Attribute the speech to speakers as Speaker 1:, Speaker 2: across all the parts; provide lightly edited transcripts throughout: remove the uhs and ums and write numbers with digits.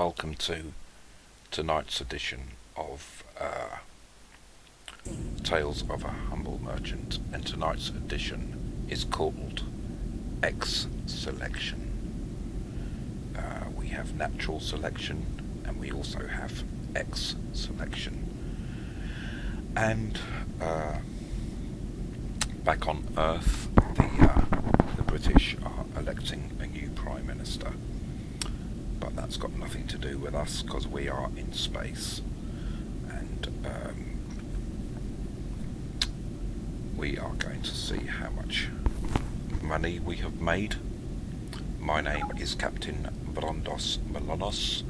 Speaker 1: welcome to tonight's edition of Tales of a Humble Merchant, and tonight's edition is called X Selection. We have natural selection and we also have X selection. And back on Earth, the British are electing a new Prime Minister. But that's got nothing to do with us because we are in space, and we are going to see how much money we have made. My name is Captain Brondos Melonos.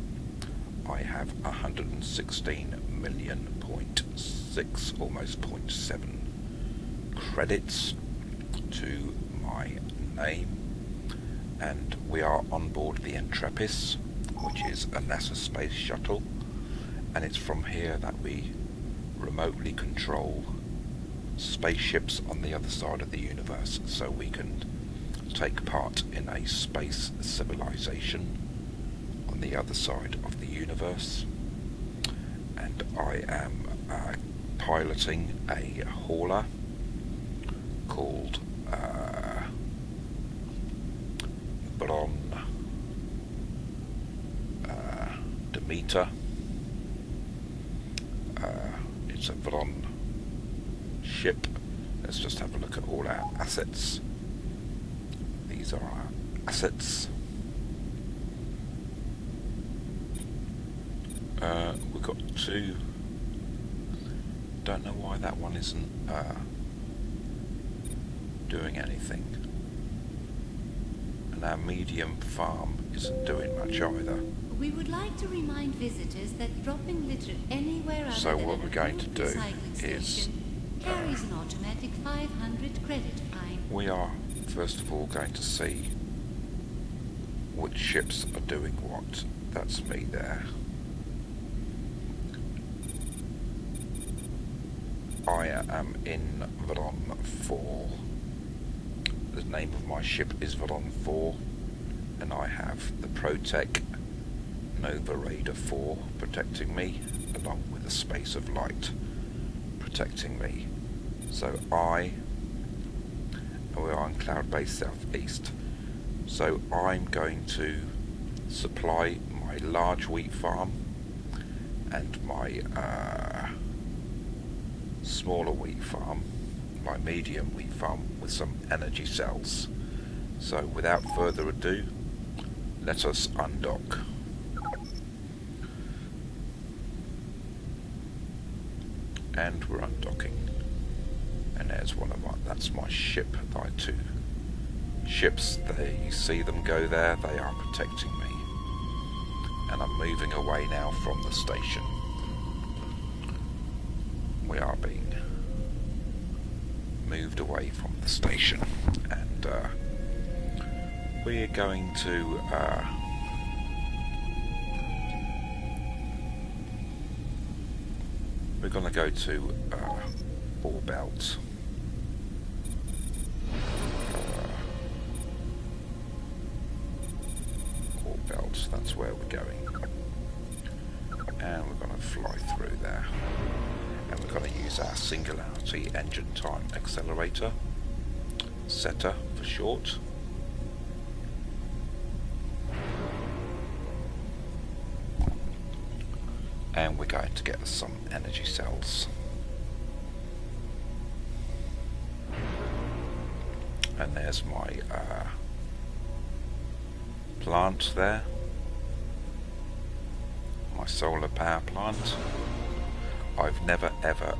Speaker 1: I have 116 million.6, almost 0.7 credits to my name, and we are on board the Intrepis, which is a NASA space shuttle, and it's from here that we remotely control spaceships on the other side of the universe, so we can take part in a space civilization on the other side of the universe. And I am piloting a hauler called Bron Demeter. It's a Bron ship. Let's just have a look at all our assets. These are our assets. We've got two. Don't know why that one isn't doing anything. And our medium farm isn't doing much either.
Speaker 2: We would like to remind visitors that dropping litter anywhere other
Speaker 1: So
Speaker 2: than
Speaker 1: what we're going to do is
Speaker 2: carries an automatic 500 credit fine.
Speaker 1: We are first of all going to see which ships are doing what. That's me there. I am in Veron 4. The name of my ship is Veron 4, and I have the Protec Nova Raider 4 protecting me, along with a Space of Light protecting me. So we're on Cloud Base Southeast. So I'm going to supply my large wheat farm and my smaller wheat farm, my medium wheat farm, with some energy cells. So without further ado, let us undock. And we're undocking. And there's one of that's my ship. My two ships, there you see them go there, they are protecting me. And I'm moving away now from the station. We are being moved away from the station, and we're going to go to Orbelt. Orbelt, that's where we're going, and we're going to fly through there. And we're going to use our Singularity Engine Time Accelerator, SETA for short. And we're going to get us some energy cells. And there's my plant there, my solar power plant. I've never ever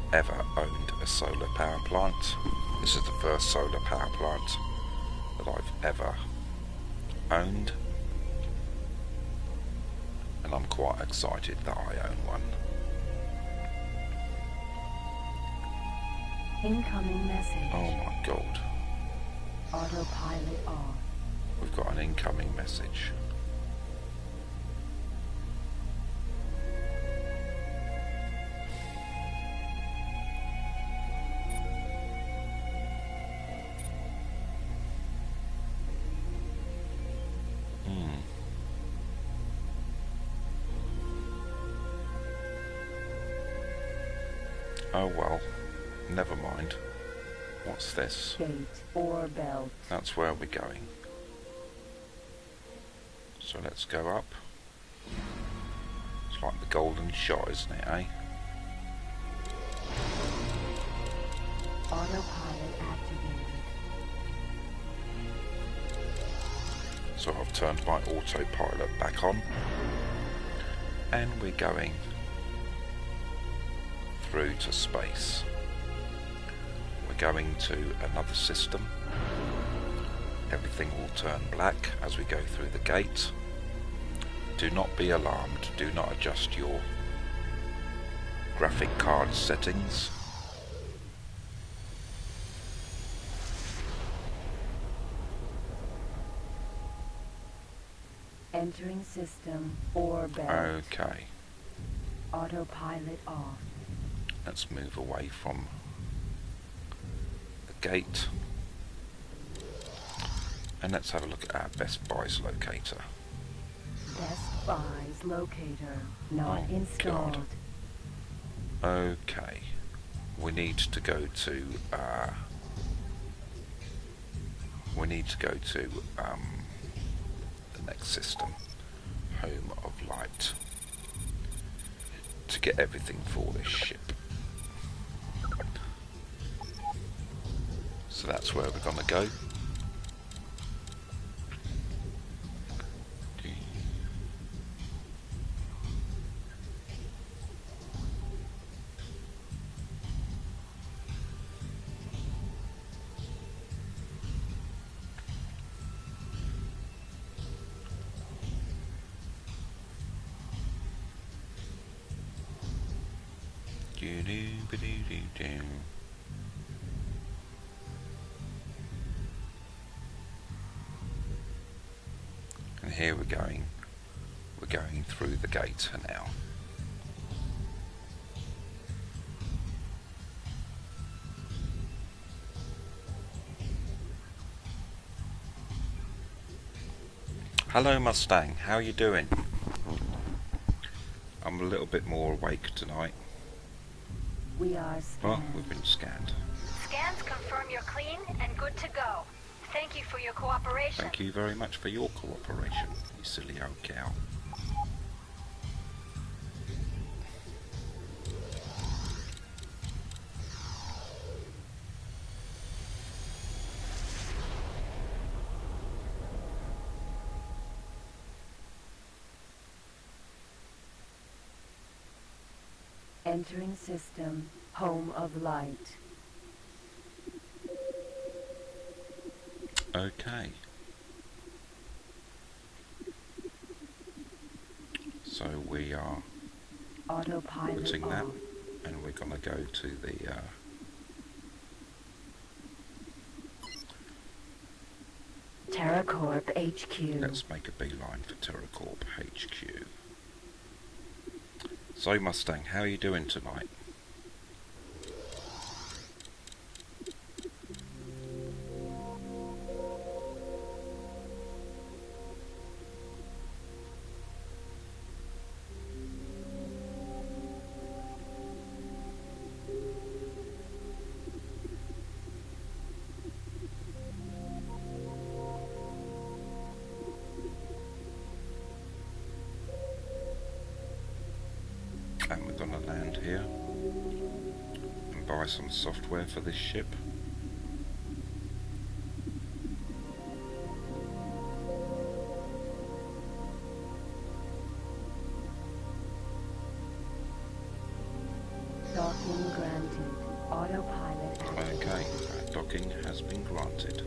Speaker 1: owned a solar power plant. This is the first solar power plant that I've ever owned, and I'm quite excited that I own one.
Speaker 3: Incoming message.
Speaker 1: Oh my god.
Speaker 3: Autopilot off.
Speaker 1: We've got an incoming message. Oh well, never mind. What's this?
Speaker 3: Gate or belt.
Speaker 1: That's where we're going. So let's go up. It's like the golden shot, isn't it, eh?
Speaker 3: Autopilot activated.
Speaker 1: So I've turned my autopilot back on. And we're going through to space. We're going to another system. Everything will turn black as we go through the gate. Do not be alarmed. Do not adjust your graphic card settings.
Speaker 3: Entering system or belt.
Speaker 1: Okay,
Speaker 3: Autopilot off.
Speaker 1: let's move away from the gate. And let's have a look at our Best Buys locator.
Speaker 3: Best Buys locator not
Speaker 1: Oh,
Speaker 3: installed.
Speaker 1: God. Okay, we need to go to the next system, Home of Light, to get everything for this ship. So that's where we're gonna go. And here we're going through the gate now. Hello Mustang, how are you doing? I'm a little bit more awake tonight.
Speaker 3: We are
Speaker 1: Well,
Speaker 3: scanned.
Speaker 1: we've been scanned.
Speaker 4: Scans confirm you're clean and good to go. Thank you for your cooperation.
Speaker 1: Thank you very much for your cooperation, you silly old cow.
Speaker 3: Entering system, Home of Light.
Speaker 1: Okay. So we are
Speaker 3: Autopilot
Speaker 1: putting that,
Speaker 3: off.
Speaker 1: and we're going to go to the
Speaker 3: TerraCorp HQ.
Speaker 1: let's make a beeline for TerraCorp HQ. So Mustang, how are you doing tonight? And we're going to land here and buy some software for this ship.
Speaker 3: Docking granted. Autopilot activated.
Speaker 1: Okay, docking has been granted.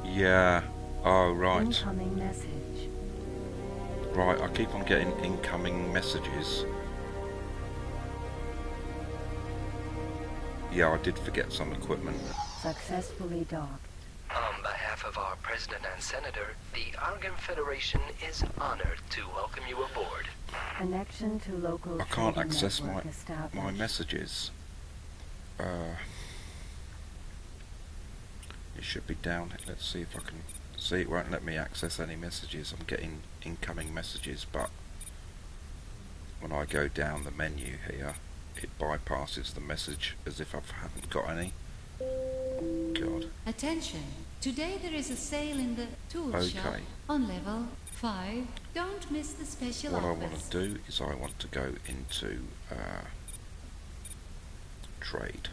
Speaker 1: Yeah, oh right.
Speaker 3: Incoming message.
Speaker 1: Right, I keep on getting incoming messages. Yeah, I did forget some equipment.
Speaker 3: Successfully docked.
Speaker 5: On behalf of our President and Senator, the Argon Federation is honored to welcome you aboard.
Speaker 3: Connection to local
Speaker 1: I can't
Speaker 3: trading
Speaker 1: access
Speaker 3: network
Speaker 1: my
Speaker 3: established.
Speaker 1: messages. It should be down. Let's see if I can see. It won't let me access any messages. I'm getting incoming messages, but when I go down the menu here, it bypasses the message as if I haven't got any. God.
Speaker 2: Attention! Today there is a sale in the tool shop
Speaker 1: Okay.
Speaker 2: on level 5. Don't miss the special
Speaker 1: What I
Speaker 2: offers.
Speaker 1: want to do is I want to go into trade.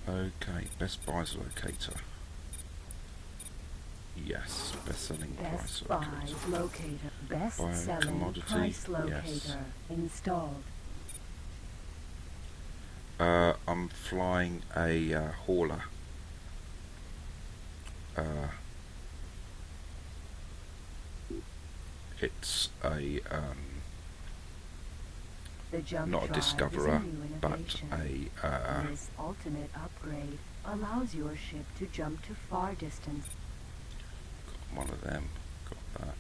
Speaker 1: Okay, best buys locator. Yes, best selling price
Speaker 3: Best buys locator. Best
Speaker 1: Buy a
Speaker 3: selling
Speaker 1: commodity,
Speaker 3: price locator.
Speaker 1: yes.
Speaker 3: Installed.
Speaker 1: I'm flying a hauler. It's a
Speaker 3: The jump
Speaker 1: not a
Speaker 3: drive
Speaker 1: discoverer,
Speaker 3: is a new
Speaker 1: but
Speaker 3: innovation. This ultimate upgrade allows your ship to jump to far distance.
Speaker 1: one of them. Got that.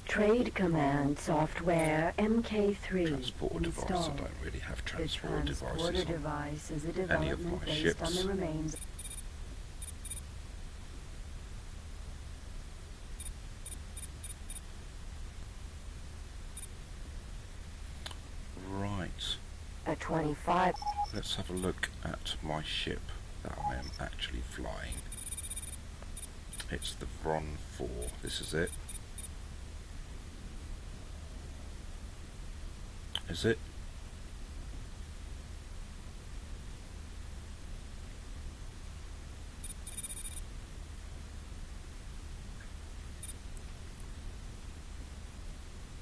Speaker 3: Trade command software MK3
Speaker 1: Transporter device. I
Speaker 3: installed.
Speaker 1: don't really have
Speaker 3: The
Speaker 1: transporter
Speaker 3: transporter
Speaker 1: devices on.
Speaker 3: device is a
Speaker 1: any of
Speaker 3: development
Speaker 1: my
Speaker 3: based
Speaker 1: ships.
Speaker 3: on the remains.
Speaker 1: Right.
Speaker 3: A 25.
Speaker 1: Let's have a look at my ship that I am actually flying. It's the Vron 4. This is it. Is it?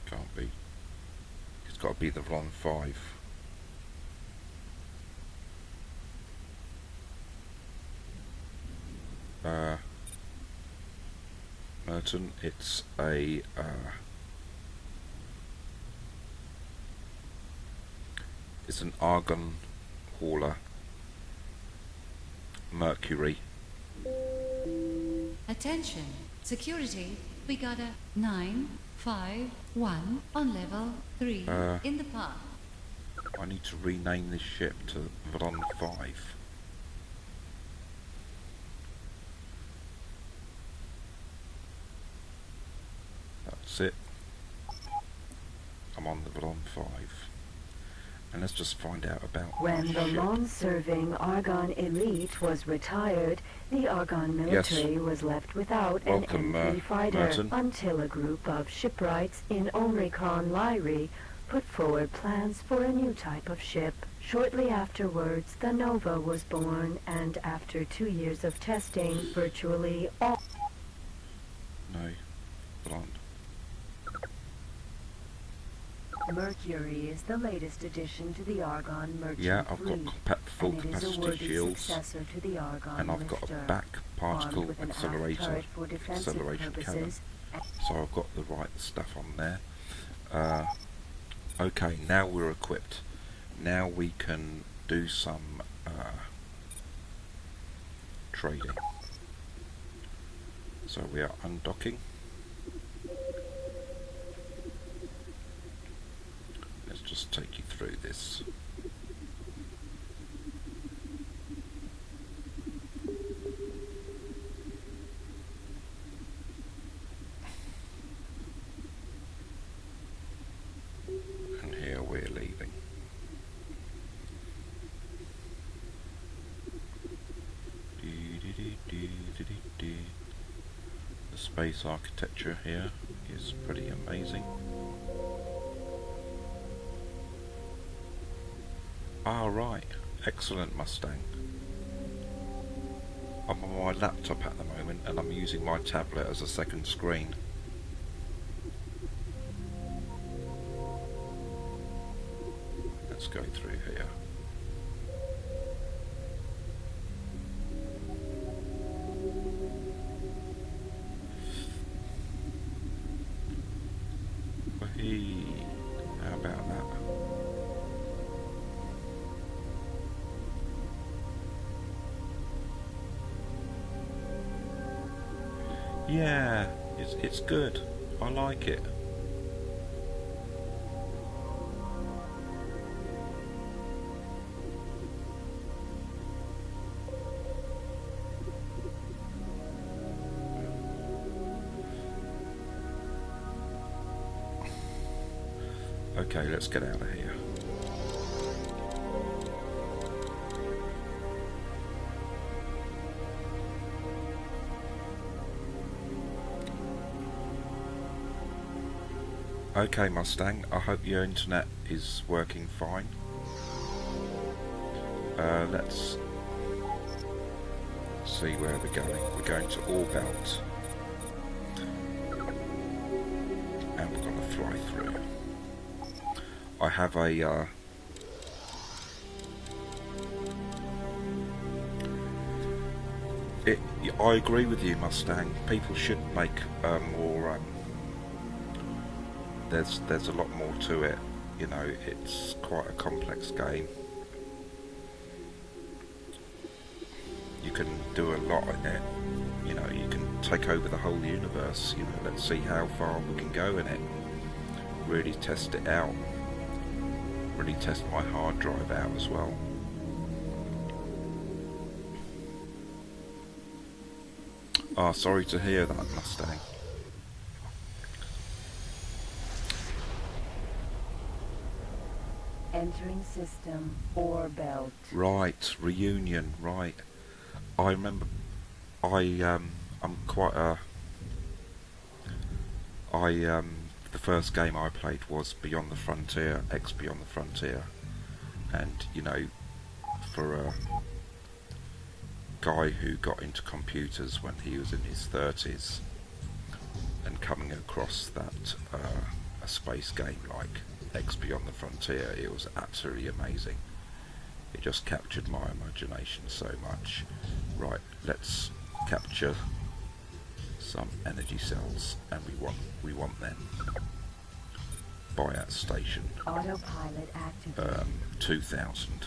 Speaker 1: Can't be. It's got to be the Vron 5. Merton, it's a it's an argon hauler, Mercury.
Speaker 2: Attention! Security, we got a 951 on level 3 in the path.
Speaker 1: I need to rename this ship to Vron 5. That's it. I'm on the Vron 5. And let's just find out about
Speaker 3: When
Speaker 1: my
Speaker 3: the
Speaker 1: ship.
Speaker 3: long-serving Argon elite was retired, the Argon military was left without
Speaker 1: Welcome,
Speaker 3: an MP fighter
Speaker 1: Merton.
Speaker 3: until a group of shipwrights in Omricon Lyri put forward plans for a new type of ship. Shortly afterwards, the Nova was born, and after 2 years of testing, virtually all...
Speaker 1: No, Vron.
Speaker 3: Mercury is the latest addition to the Argon merchant
Speaker 1: Yeah, I've got
Speaker 3: fleet,
Speaker 1: full
Speaker 3: and it is a
Speaker 1: capacity
Speaker 3: worthy
Speaker 1: shields,
Speaker 3: successor to the Argon
Speaker 1: and I've got a
Speaker 3: lifter.
Speaker 1: back particle
Speaker 3: Armed with an aft
Speaker 1: accelerator,
Speaker 3: turret for defensive
Speaker 1: acceleration cannon.
Speaker 3: purposes,
Speaker 1: So I've got the right stuff on there. Okay, now we're equipped. Now we can do some trading. So we are undocking. Let's just take you through this. And here we're leaving. The space architecture here is pretty amazing. Ah, right. Excellent, Mustang. I'm on my laptop at the moment and I'm using my tablet as a second screen. Let's go through here. Whee! How about that? Yeah, it's good. I like it. Okay, let's get out of here. Okay, Mustang, I hope your internet is working fine. Let's see where we're going. We're going to Orbelt. And we're going to fly through. I have a... I agree with you, Mustang. People should make more... There's a lot more to it. You know, it's quite a complex game. You can do a lot in it. You know, you can take over the whole universe. You know, let's see how far we can go in it. Really test it out. Really test my hard drive out as well. Ah, sorry to hear that, Mustang.
Speaker 3: Entering system Orbelt.
Speaker 1: Right, reunion, right. I remember I'm quite a the first game I played was Beyond the Frontier, Beyond the Frontier. And you know, for a guy who got into computers when he was in his 30s and coming across that a space game like Beyond the Frontier, it was absolutely amazing. It just captured my imagination so much. Right, let's capture some energy cells, and we want them. Buyout station.
Speaker 3: Autopilot activated.
Speaker 1: 2000.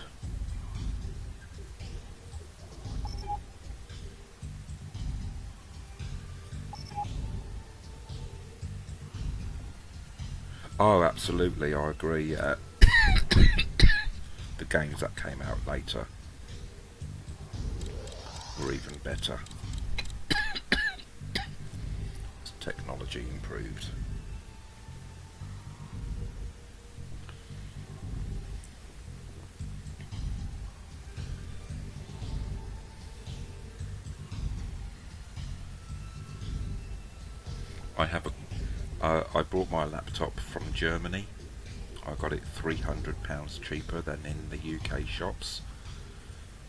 Speaker 1: Oh, absolutely, I agree. The games that came out later were even better. As technology improved. I brought my laptop from Germany. I got it £300 cheaper than in the UK shops,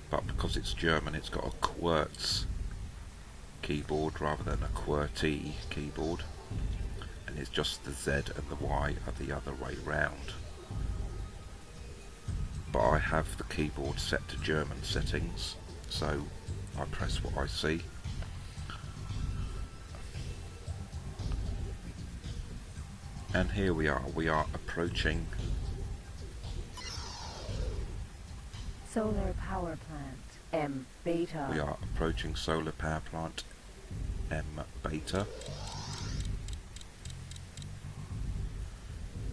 Speaker 1: but because it's German, it's got a QWERTZ keyboard rather than a QWERTY keyboard, and it's just the Z and the Y are the other way round. But I have the keyboard set to German settings, so I press what I see. And here we are approaching
Speaker 3: Solar power plant M beta.
Speaker 1: We are approaching solar power plant M beta.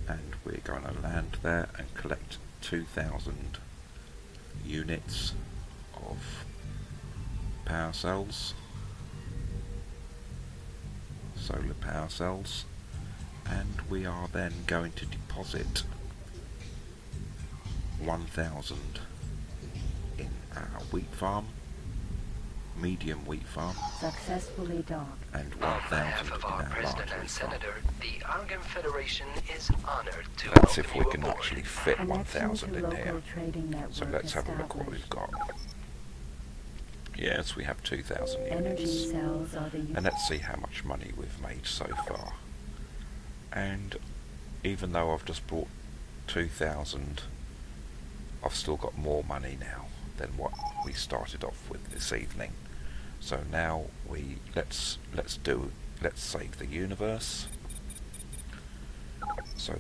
Speaker 1: And we're going to land there and collect 2,000 units of power cells, solar power cells. And we are then going to deposit 1,000 in our wheat farm, medium wheat farm,
Speaker 3: successfully docked,
Speaker 1: and
Speaker 5: On
Speaker 1: 1,000
Speaker 5: behalf of
Speaker 1: in
Speaker 5: our
Speaker 1: our
Speaker 5: President
Speaker 1: large
Speaker 5: and
Speaker 1: wheat farm.
Speaker 5: Senator, the Argon Federation is honored to
Speaker 1: That's
Speaker 5: welcome
Speaker 1: if we
Speaker 5: you
Speaker 1: can
Speaker 5: aboard.
Speaker 1: actually fit
Speaker 3: connection
Speaker 1: 1,000
Speaker 3: to
Speaker 1: in
Speaker 3: local
Speaker 1: here.
Speaker 3: trading network
Speaker 1: So let's have a look what we've got. Yes, we have 2,000
Speaker 3: Energy
Speaker 1: units.
Speaker 3: cells are the
Speaker 1: And let's see how much money we've made so far. And even though I've just brought 2,000, I've still got more money now than what we started off with this evening. So now let's save the universe. So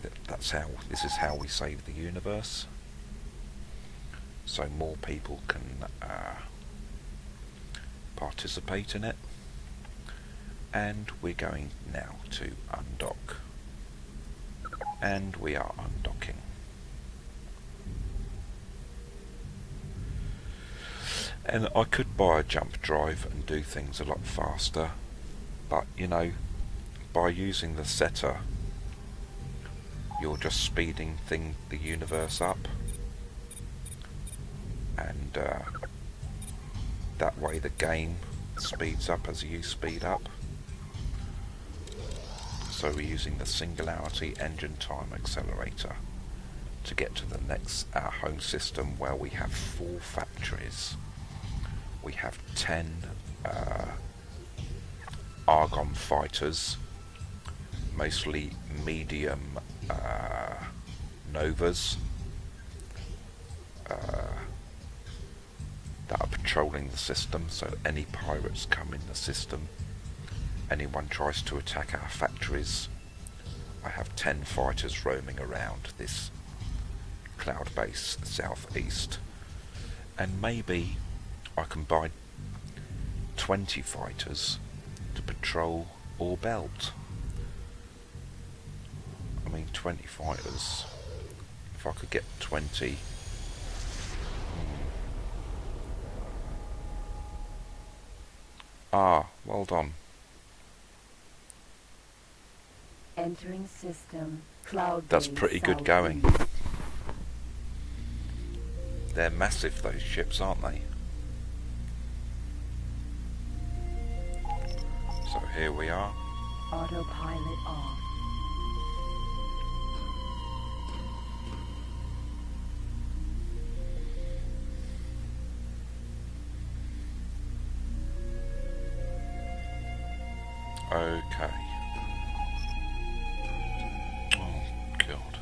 Speaker 1: this is how we save the universe. So more people can participate in it. And we're going now to undock. And we are undocking. And I could buy a jump drive and do things a lot faster, but you know, by using the setter you're just speeding the universe up, and that way the game speeds up as you speed up. So we're using the Singularity Engine Time Accelerator to get to the next, our home system, where we have 4 factories. We have 10 Argon fighters, mostly medium Novas, that are patrolling the system, so any pirates come in the system, anyone tries to attack our factories, I have 10 fighters roaming around this cloud base southeast. And maybe I can buy 20 fighters to patrol or belt. I mean, 20 fighters, if I could get 20. Ah, well done.
Speaker 3: Entering system. Cloud.
Speaker 1: That's pretty good going. They're massive, those ships, aren't they? So here we are.
Speaker 3: Autopilot off.
Speaker 1: Okay. Oh, God.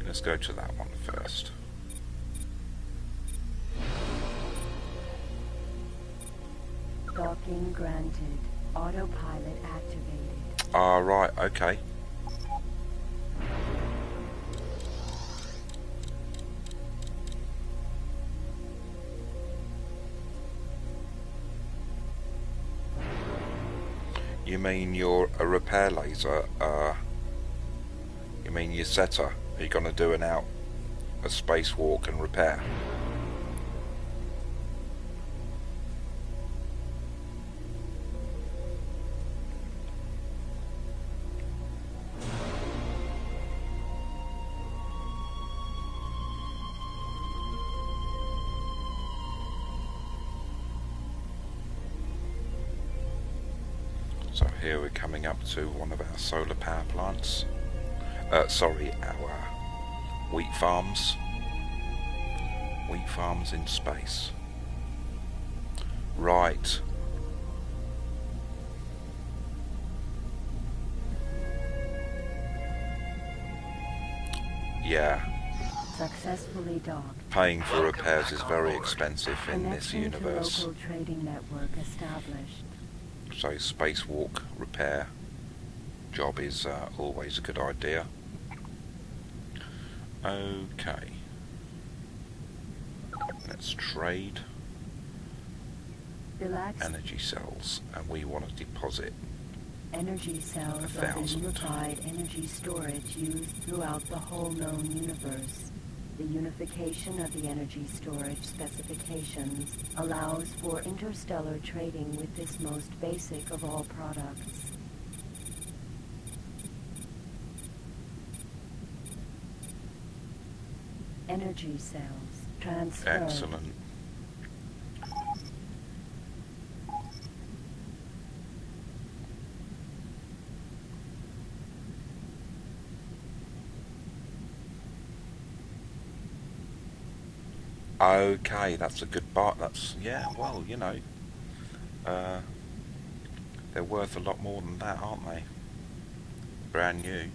Speaker 1: Let's go to that one first.
Speaker 3: Docking granted. Autopilot activated.
Speaker 1: Ah, right, okay. You mean you're a repair laser? You mean your setter? Are you going to do a spacewalk and repair? So here we're coming up to one of our solar power plants. Sorry, our wheat farms. Wheat farms in space. Right. Yeah.
Speaker 3: Successfully docked.
Speaker 1: Paying for repairs is very expensive in this
Speaker 3: Connection
Speaker 1: universe.
Speaker 3: to local trading network established.
Speaker 1: So spacewalk repair job is always a good idea. Okay. Let's trade
Speaker 3: Relax.
Speaker 1: energy cells, and we want to deposit
Speaker 3: Energy cells are the
Speaker 1: 1,000.
Speaker 3: unified energy storage used throughout the whole known universe. The unification of the energy storage specifications allows for interstellar trading with this most basic of all products. Energy cells transfer.
Speaker 1: Excellent. Okay, that's a good bar. That's, yeah, well, you know, they're worth a lot more than that, aren't they? Brand new.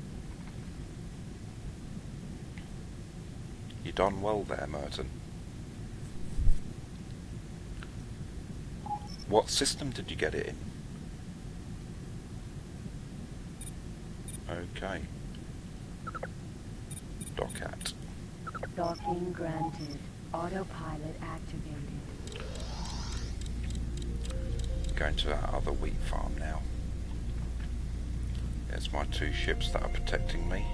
Speaker 1: You done well there, Merton. What system did you get it in? Okay. Dock at.
Speaker 3: Docking granted. Autopilot activated.
Speaker 1: Going to our other wheat farm now. There's my 2 ships that are protecting me.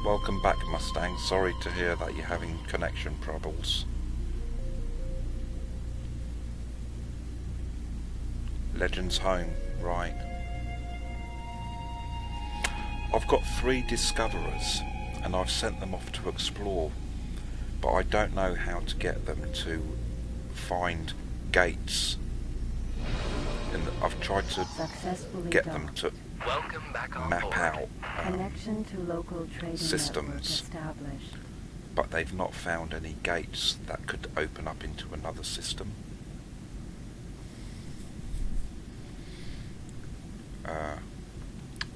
Speaker 1: Welcome back, Mustang. Sorry to hear that you're having connection troubles. Legends Home, right. I've got 3 discoverers and I've sent them off to explore, but I don't know how to get them to find gates. And I've tried to
Speaker 3: Successfully
Speaker 1: get them
Speaker 3: docked.
Speaker 1: to
Speaker 5: Welcome back on
Speaker 1: map
Speaker 5: board.
Speaker 1: out
Speaker 3: Connection to local trading
Speaker 1: systems,
Speaker 3: network established.
Speaker 1: but they've not found any gates that could open up into another system.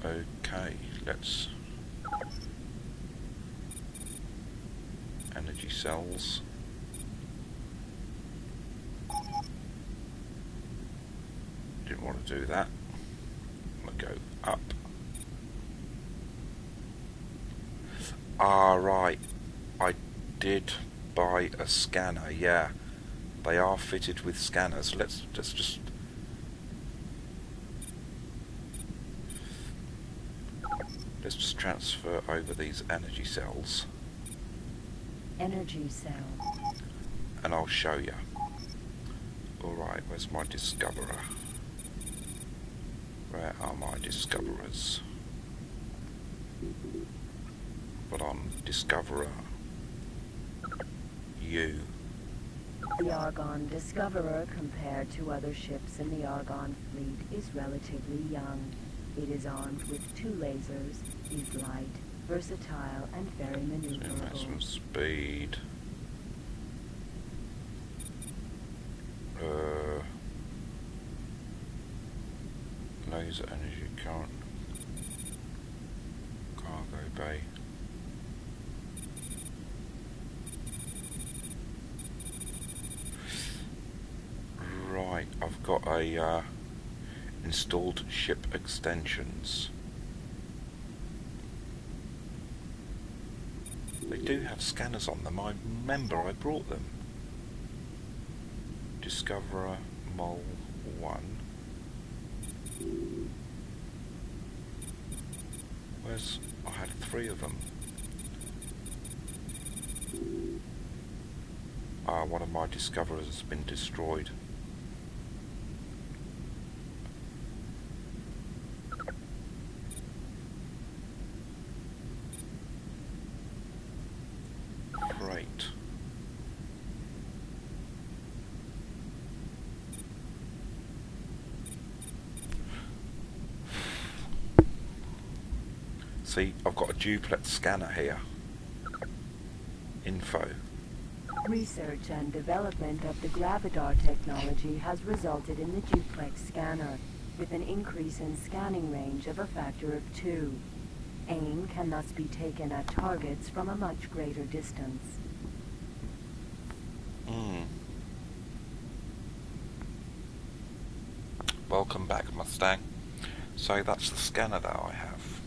Speaker 1: Okay, let's... Energy cells. Didn't want to do that. I'm going to go up. Ah, right. I did buy a scanner, yeah. They are fitted with scanners. Let's just... Let's just transfer over these energy cells.
Speaker 3: Energy cell.
Speaker 1: And I'll show you. Alright, where's my discoverer? Where are my discoverers? But on discoverer, you.
Speaker 3: The Argon Discoverer, compared to other ships in the Argon fleet, is relatively young. It is armed with 2 lasers, is light, versatile, and very maneuverable.
Speaker 1: Maximum speed. Laser energy current. Cargo bay. Right, I've got a installed ship extensions. They do have scanners on them. I remember I brought them. Discoverer Mole 1. Where's... I had 3 of them. One of my discoverers has been destroyed. Great. See, I've got a duplex scanner here. Info.
Speaker 3: Research and development of the Gravidar technology has resulted in the duplex scanner, with an increase in scanning range of a factor of 2. Aim can thus be taken at targets from a much greater distance.
Speaker 1: Welcome back, Mustang. So that's the scanner that I have.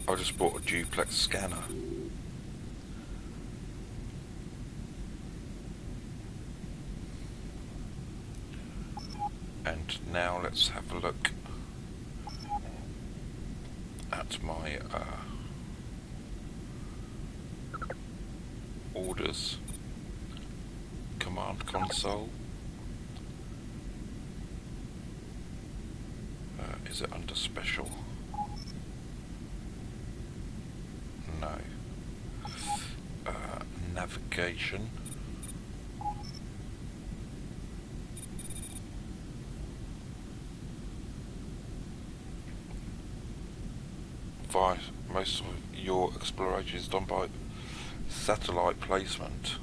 Speaker 1: I just bought a duplex scanner. And now let's have a look at my orders. Command console. Is it under special? No. Navigation. Most of your exploration is done by satellite placement.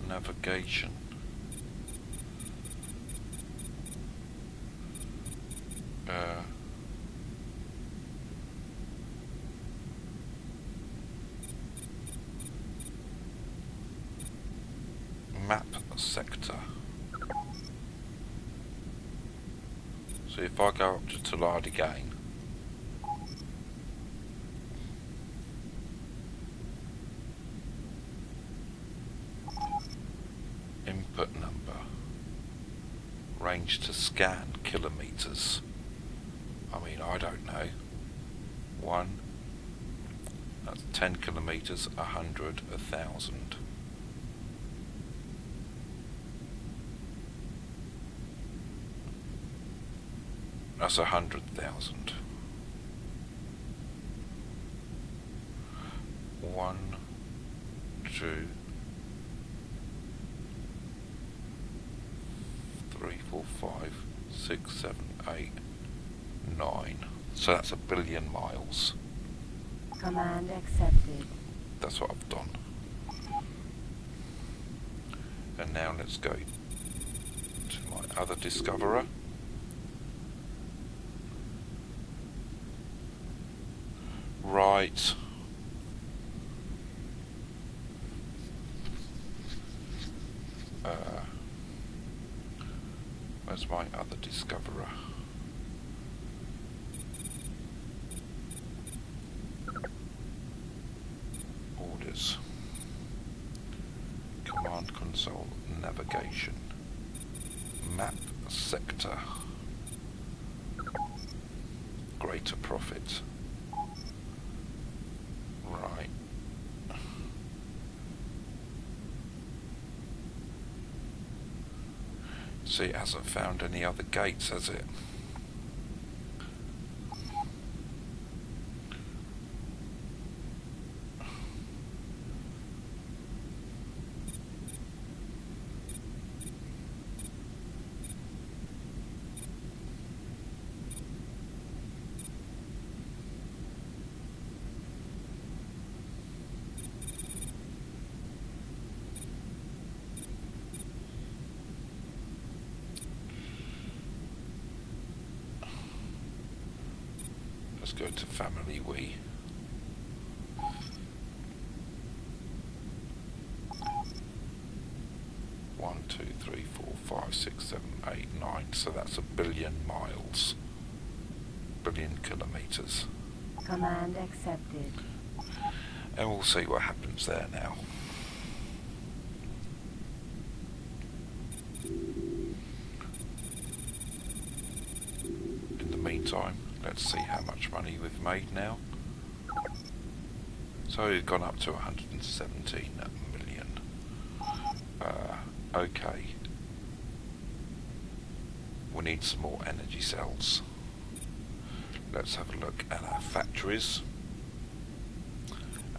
Speaker 1: Navigation. map sector. So if I go up to Tolard again, input number, range to scan kilometers. I mean, I don't know. 1, that's 10 kilometers, 100, 1,000. That's 100,000. 1, 2, 3, 4, 5, 6, 7, 8, 9. So that's 1 billion miles.
Speaker 3: Command accepted.
Speaker 1: That's what I've done. And now let's go to my other discoverer. Right. Where's my other discoverer? Orders. Command console navigation. Map sector. Greater profit. Right. See, it hasn't found any other gates, has it? Let's go to family we. One, 2, 3, 4, 5, 6, 7, 8, 9. So that's 1 billion miles. 1 billion kilometers.
Speaker 3: Command accepted.
Speaker 1: And we'll see what happens there now. In the meantime, let's see how much money we've made now. So we've gone up to 117 million. Okay. We need some more energy cells. Let's have a look at our factories,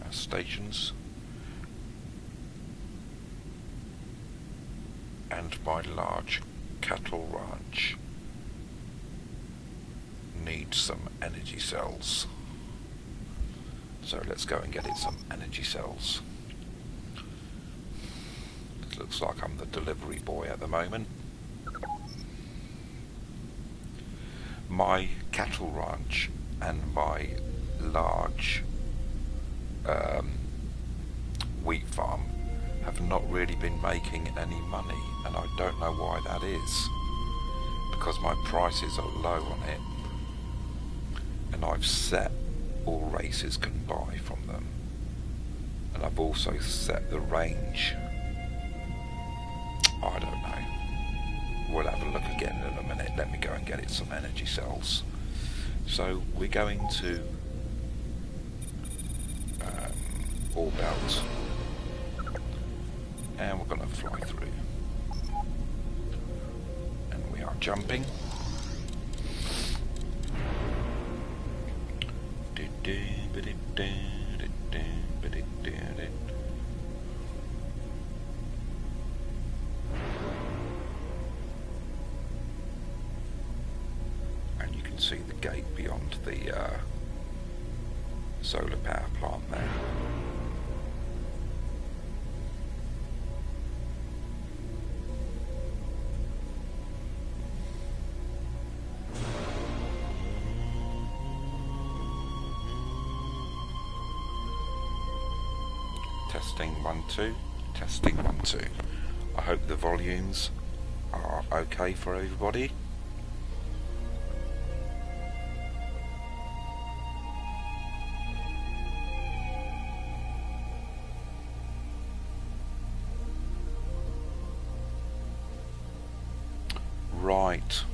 Speaker 1: our stations, and my large cattle ranch needs some energy cells. So let's go and get it some energy cells. It looks like I'm the delivery boy at the moment. My cattle ranch and my large wheat farm have not really been making any money, and I don't know why that is, because my prices are low on it, and I've set all races can buy from them, and I've also set the range. I don't know. We'll have a look again in a minute. Let me go and get it some energy cells. So we're going to Ore Belt, and we're going to fly through, and we are jumping. And you can see the gate beyond the solar power plant there. Testing 1 2, testing 1 2. I hope the volumes are okay for everybody. Right.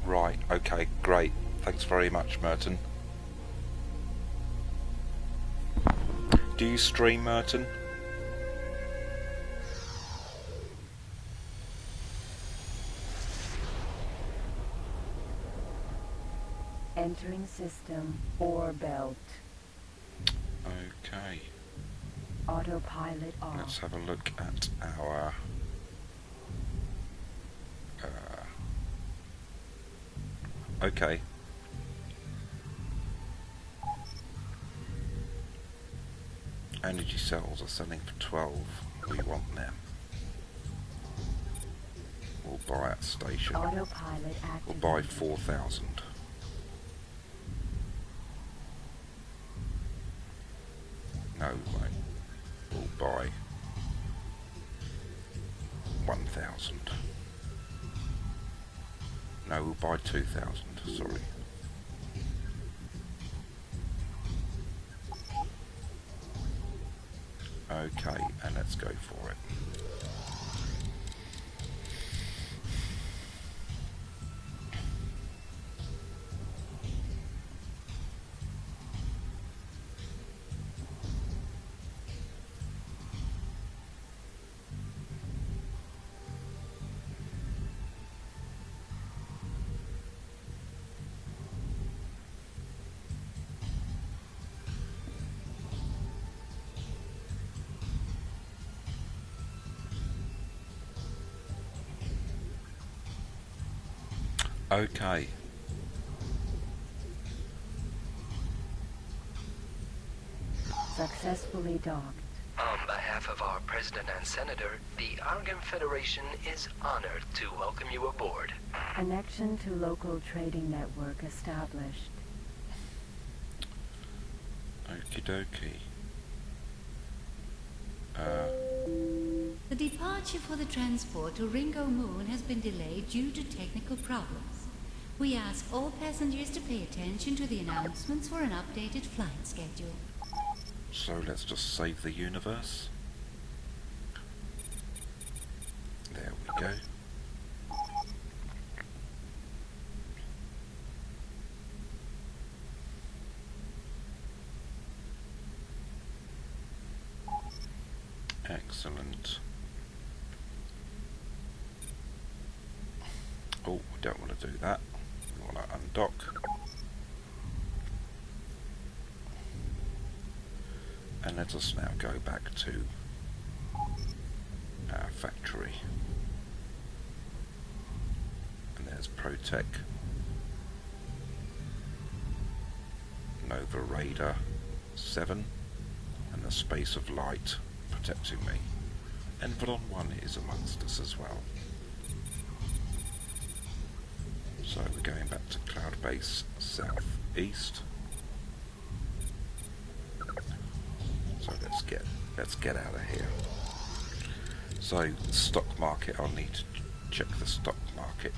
Speaker 1: Right, okay, great. Thanks very much, Merton. Do you stream, Merton?
Speaker 3: Entering system ore belt.
Speaker 1: Okay.
Speaker 3: Autopilot off.
Speaker 1: Let's have a look at our okay. Energy cells are selling for 12. We want them. We'll buy at station.
Speaker 3: Autopilot activated.
Speaker 1: We'll buy 4,000. No, we won't. We'll buy 1,000. No, we'll buy 2,000, sorry. Okay, and let's go for it. Okay.
Speaker 3: Successfully docked.
Speaker 5: On behalf of our President and Senator, the Argon Federation is honored to welcome you aboard.
Speaker 3: Connection to local trading network established.
Speaker 1: Okie dokie.
Speaker 2: The departure for the transport to Ringo Moon has been delayed due to technical problems. We ask all passengers to pay attention to the announcements for an updated flight schedule.
Speaker 1: So let's just save the universe. There we go. Excellent. Oh, we don't want to do that. We want to undock. And let us now go back to our factory. And there's Protec, Nova Raider 7, and the Space of Light protecting me. Envelon 1 is amongst us as well. So we're going back to Cloud Base Southeast. So let's get out of here. So stock market, I'll need to check the stock market.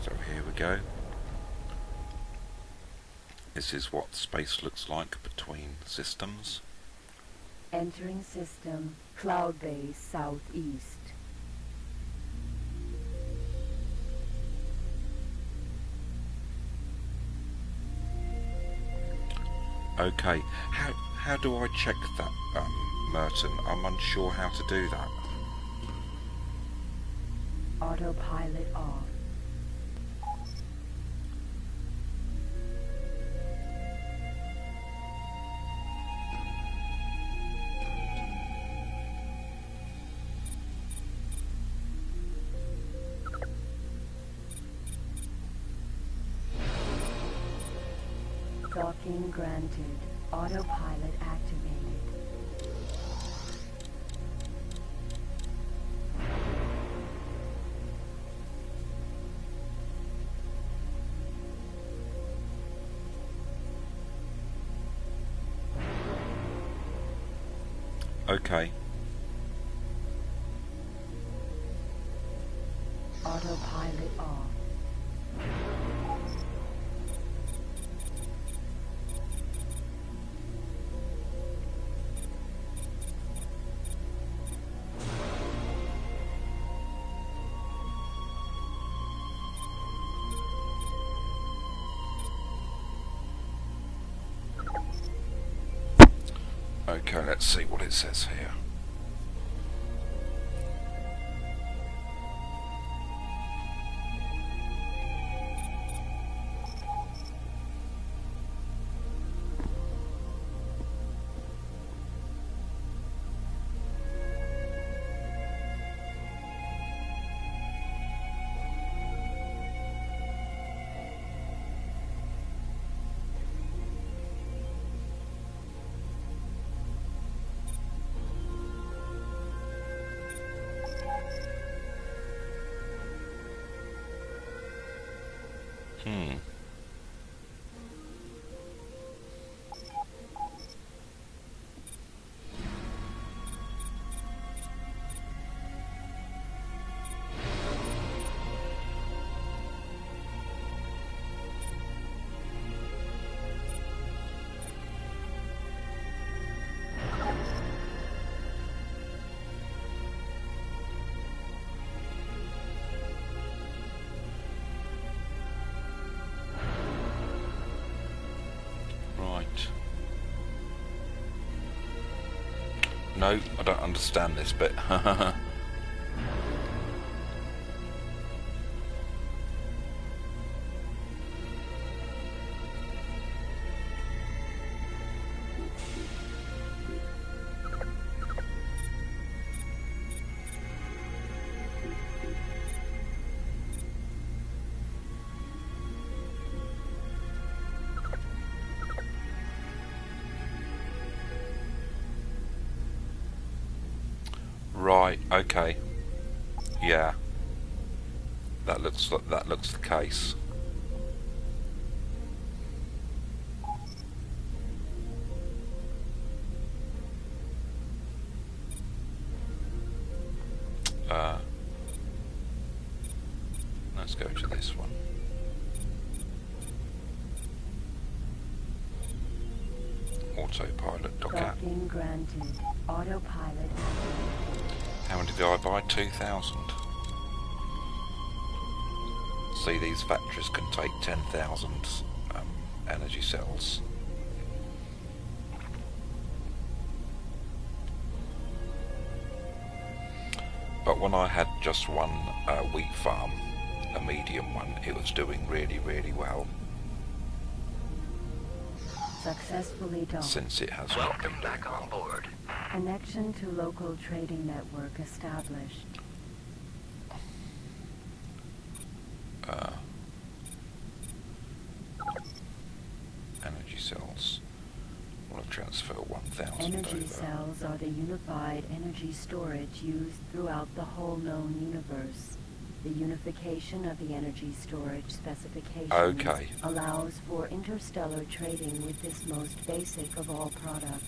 Speaker 1: So here we go. This is what space looks like between systems.
Speaker 3: Entering system, cloud base southeast.
Speaker 1: Okay, how do I check that, Merton? I'm unsure how to do that.
Speaker 3: Autopilot off. Docking granted. Autopilot activated.
Speaker 1: Okay.
Speaker 3: Autopilot off.
Speaker 1: Okay, let's see what it says here. Right. No, I don't understand this bit. Right, okay. Yeah. That looks the case. Let's go to this one. Autopilot dock app.
Speaker 3: Docking granted. Autopilot.
Speaker 1: How many did I buy? 2,000. See, these factories can take 10,000 energy cells. But when I had just one wheat farm, a medium one, it was doing really, really well.
Speaker 3: Successfully docked.
Speaker 1: Since it has not
Speaker 5: Welcome
Speaker 1: been doing
Speaker 5: back on
Speaker 1: well.
Speaker 5: board.
Speaker 3: Connection to local trading network established.
Speaker 1: Energy cells. I want to transfer 1,000
Speaker 3: Energy
Speaker 1: over.
Speaker 3: cells are the unified energy storage used throughout the whole known universe. The unification of the energy storage specifications allows for interstellar trading with this most basic of all products.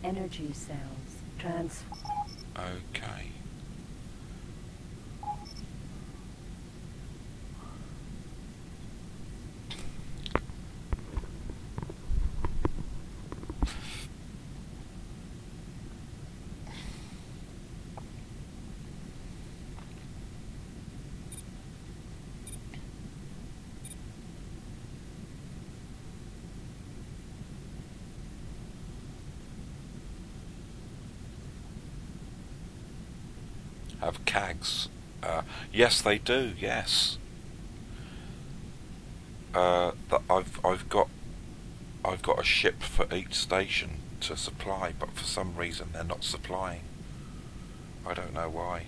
Speaker 3: Energy cells.
Speaker 1: Okay. have CAGs. Yes, they do. Yes. I've got a ship for each station to supply, but for some reason they're not supplying. I don't know why.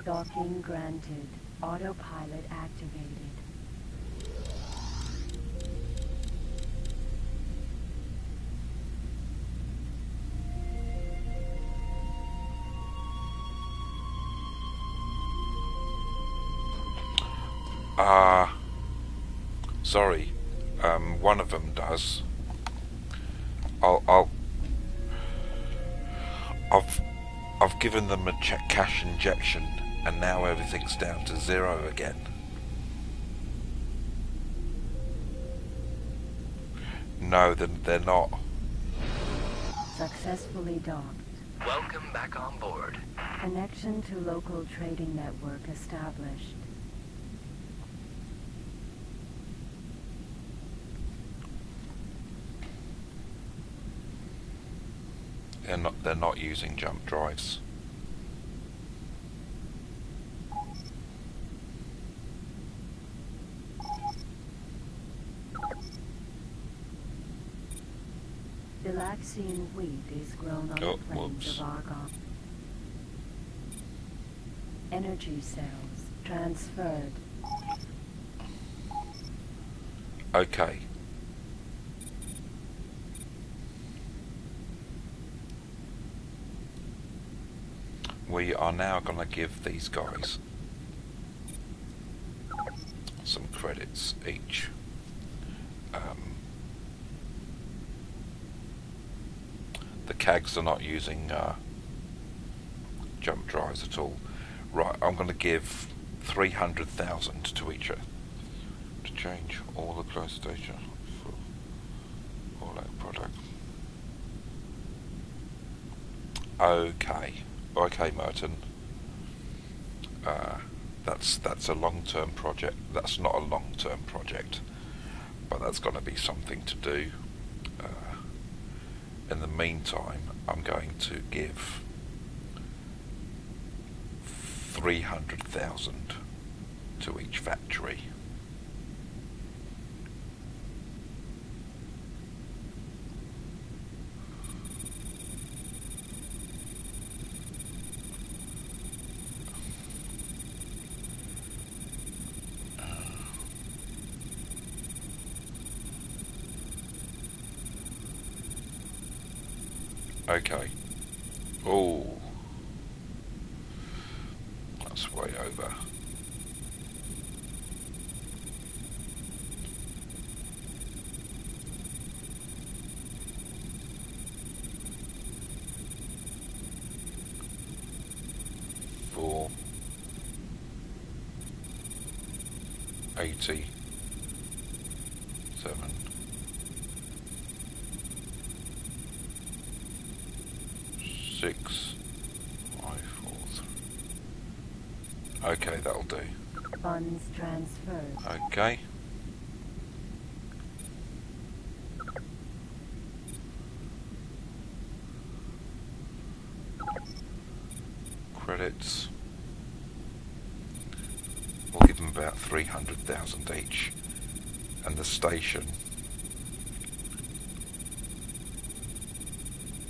Speaker 3: Docking granted. Autopilot activated.
Speaker 1: Sorry. One of them does. I've given them a cash injection, and now everything's down to 0 again. No, they're not.
Speaker 3: Successfully docked.
Speaker 5: Welcome back on board.
Speaker 3: Connection to local trading network established.
Speaker 1: They're not using jump drives.
Speaker 3: Galaxian wheat is grown on the plains of Argon. Energy cells transferred.
Speaker 1: Okay. We are now going to give these guys some credits each. The CAGs are not using jump drives at all. Right, I'm going to give 300,000 to each to change all the close station for all that product. Okay, Merton. That's a long-term project. That's not a long-term project, but that's going to be something to do. In the meantime, I'm going to give 300,000 to each factory. Okay. Oh, that's way over. For 87. 6, 5, 4, 3. Okay, that'll do.
Speaker 3: Funds transferred.
Speaker 1: Okay. Credits. We'll give them about 300,000 each, and the station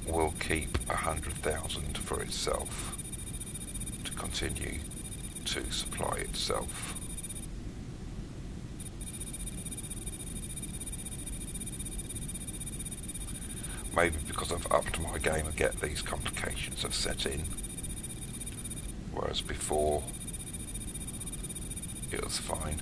Speaker 1: will keep 100,000 for itself to continue to supply itself. Maybe because I've upped my game and get these complications have set in, whereas before it was fine.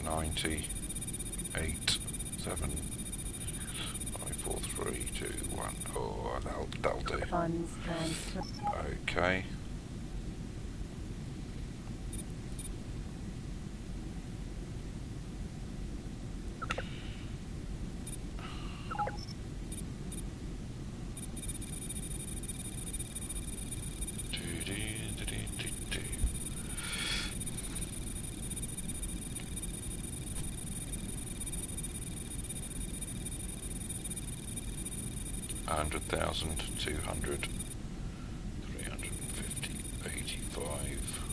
Speaker 1: 98, 7, 5, 4, 3, 2, 1. Oh, that'll do.
Speaker 3: Funds transferred.
Speaker 1: Okay. 100,000, 200, 350, 85.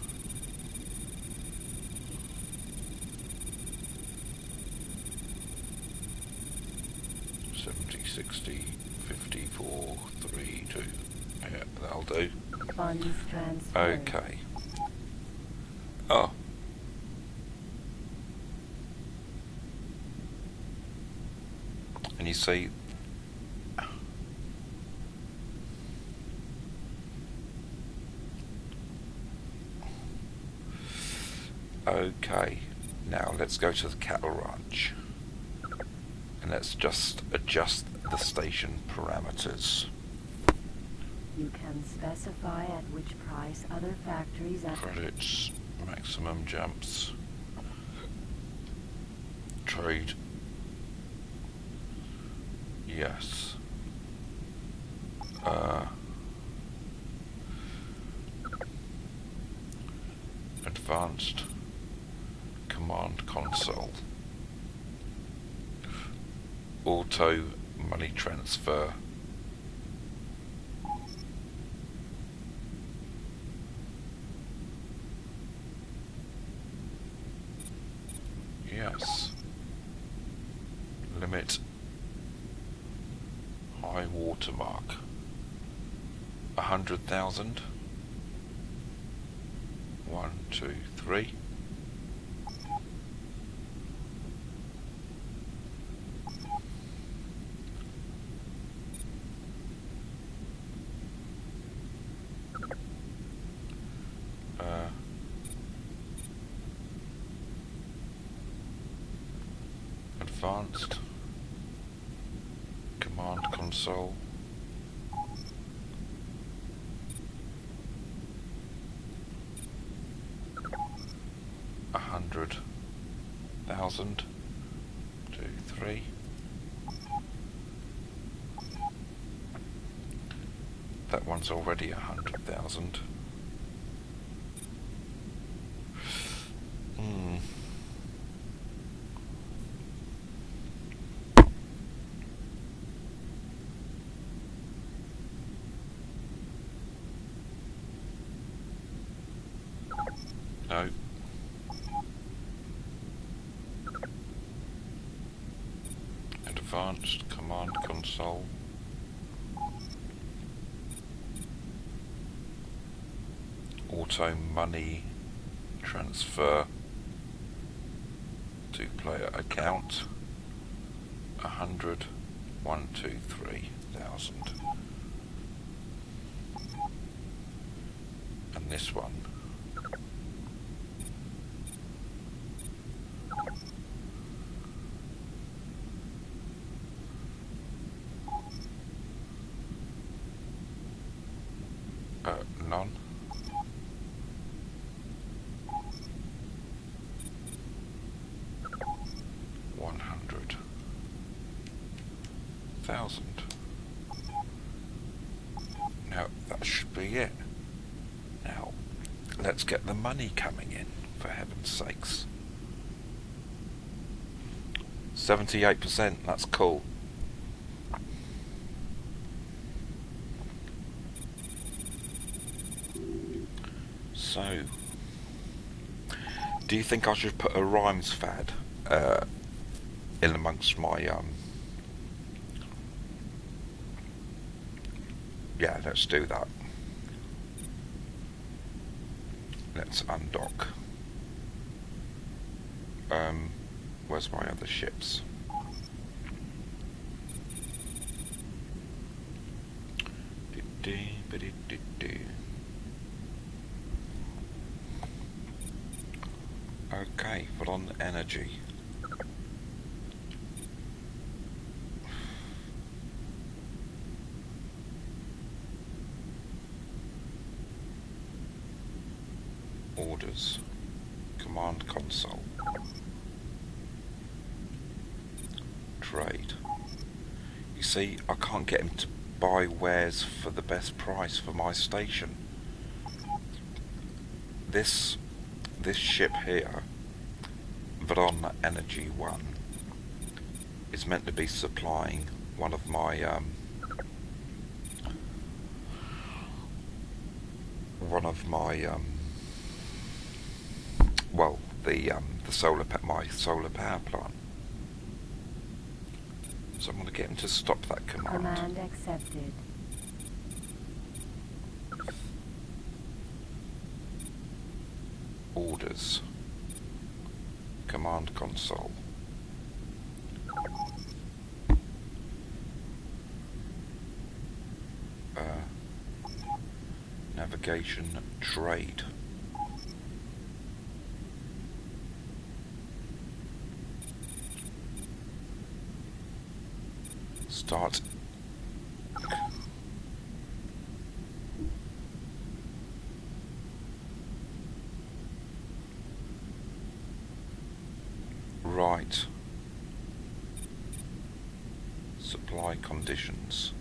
Speaker 1: 70, 60, 54, 3, 2. Yeah, that'll do.
Speaker 3: Funds transferred.
Speaker 1: Okay. Oh. And you see, okay, now let's go to the cattle ranch and let's just adjust the station parameters.
Speaker 3: You can specify at which price other factories at
Speaker 1: Credits, maximum jumps, trade, yes, advanced command console, auto money transfer, yes, limit high watermark 100,000. 1, 2, 3. Advanced command console, $100,000, 2, 3. That one's already 100,000. No. Advanced command console. Auto money transfer to player account. 100, 1, 2, 3,000. And this one. None. $100,000. Now that should be it. Now let's get the money coming in, for heaven's sakes. 78%, that's cool. So, do you think I should put a rhymes fad in amongst my yeah, let's do that. Let's undock. Where's my other ships? Okay, put on energy. Orders. Command console. Trade. You see, I can't get him to buy wares for the best price for my station. This ship here, Veron Energy 1, is meant to be supplying one of my one of my well, the my solar power plant. So I'm going to get him to stop that command.
Speaker 3: Command accepted.
Speaker 1: Orders. Command console. Navigation trade. Start. Right. Supply conditions.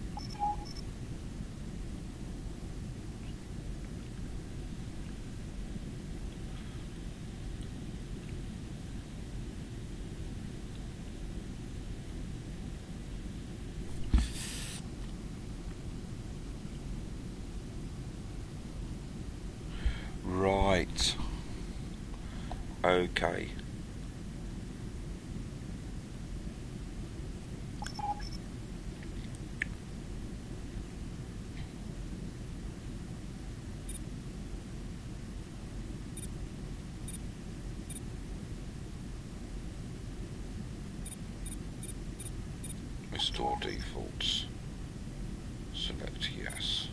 Speaker 1: Right. Okay. Restore defaults. Select yes.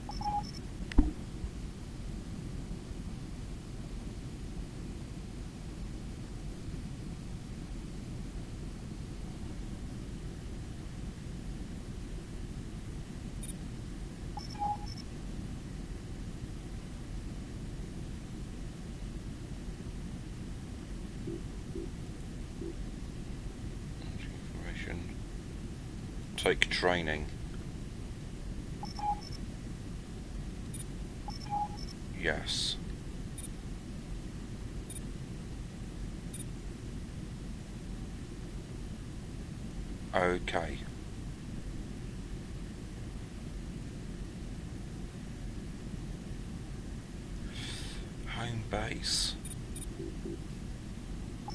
Speaker 1: Information. Take training. Yes. Okay. Home base.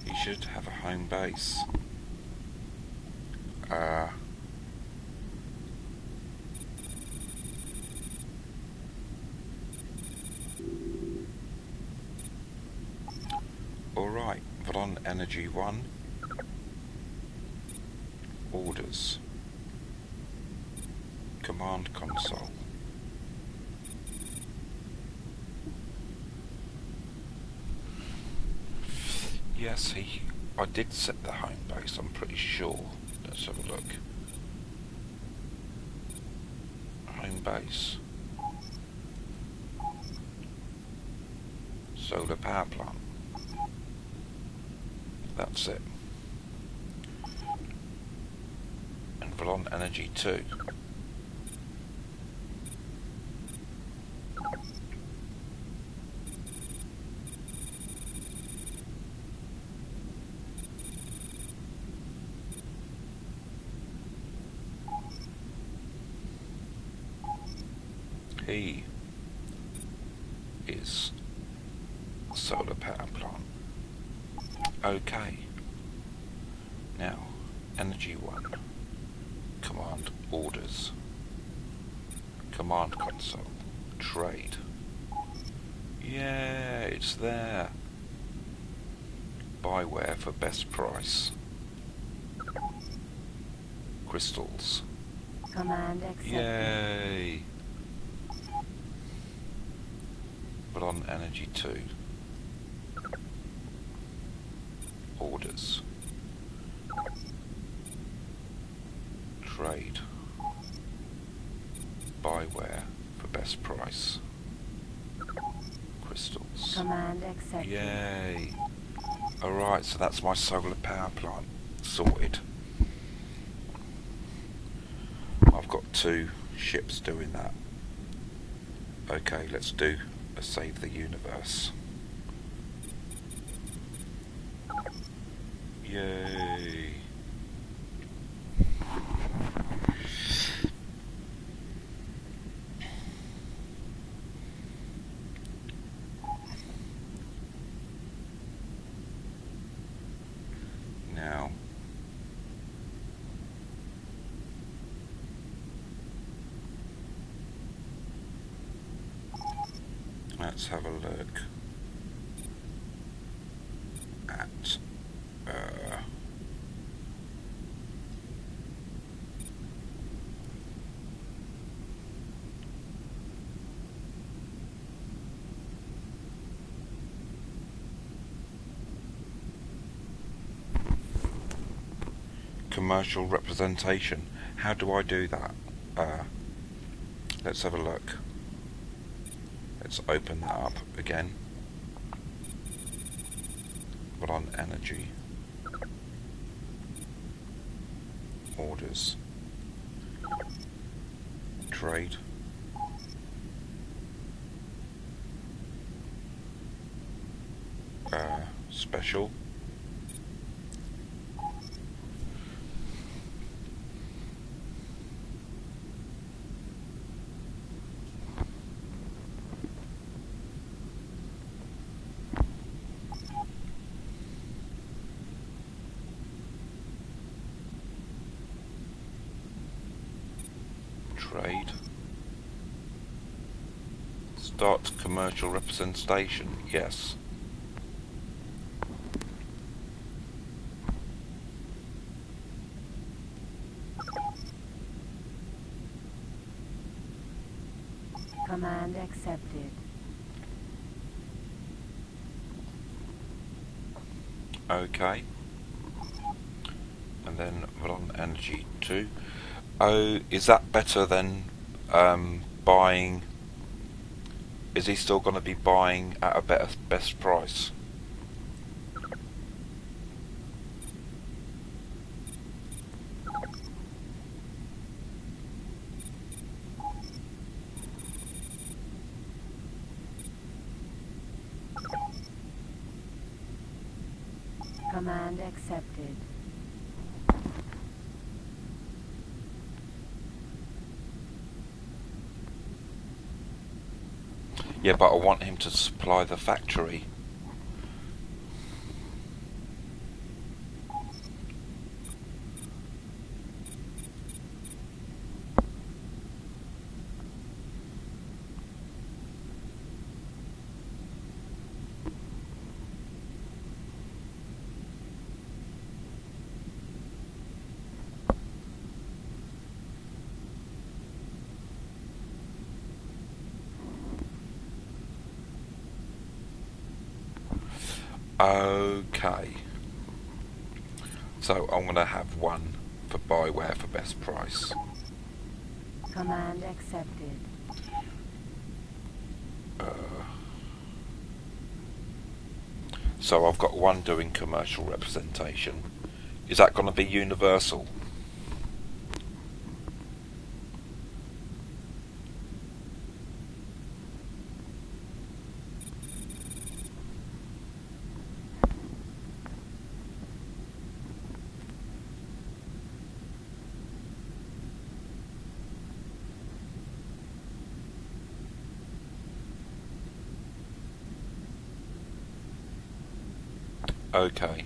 Speaker 1: You should have a home base. Alright, Vron Energy 1. Orders. Command console. Yes, I did set the home base, I'm pretty sure. Let's have a look. Home base. Solar power plant. That's it. And Vlon Energy 2. He is solar power plant. Okay. Now, Energy 1. Command orders. Command console. Trade. Yeah, it's there. Buyware for best price. Crystals.
Speaker 3: Command accepted.
Speaker 1: Yay! But on Energy 2. Orders. Trade. Buyware for best price. Crystals.
Speaker 3: Command accepted.
Speaker 1: Yay! Alright, so that's my solar power plant sorted. I've got 2 ships doing that. Okay, let's do a save the universe. Yay! let's have a look at commercial representation. How do I do that? Let's have a look. Let's open that up again. Put on energy. Orders. Trade. Special. Trade. Start commercial representation. Yes.
Speaker 3: Command accepted.
Speaker 1: Okay. And then put on energy 2. Oh, is that better than buying? Is he still going to be buying at a best price?
Speaker 3: Command accepted.
Speaker 1: Yeah, but I want him to supply the factory. Okay. So I'm going to have one for Buyware for best price.
Speaker 3: Command accepted.
Speaker 1: So I've got one doing commercial representation. Is that going to be universal? Okay.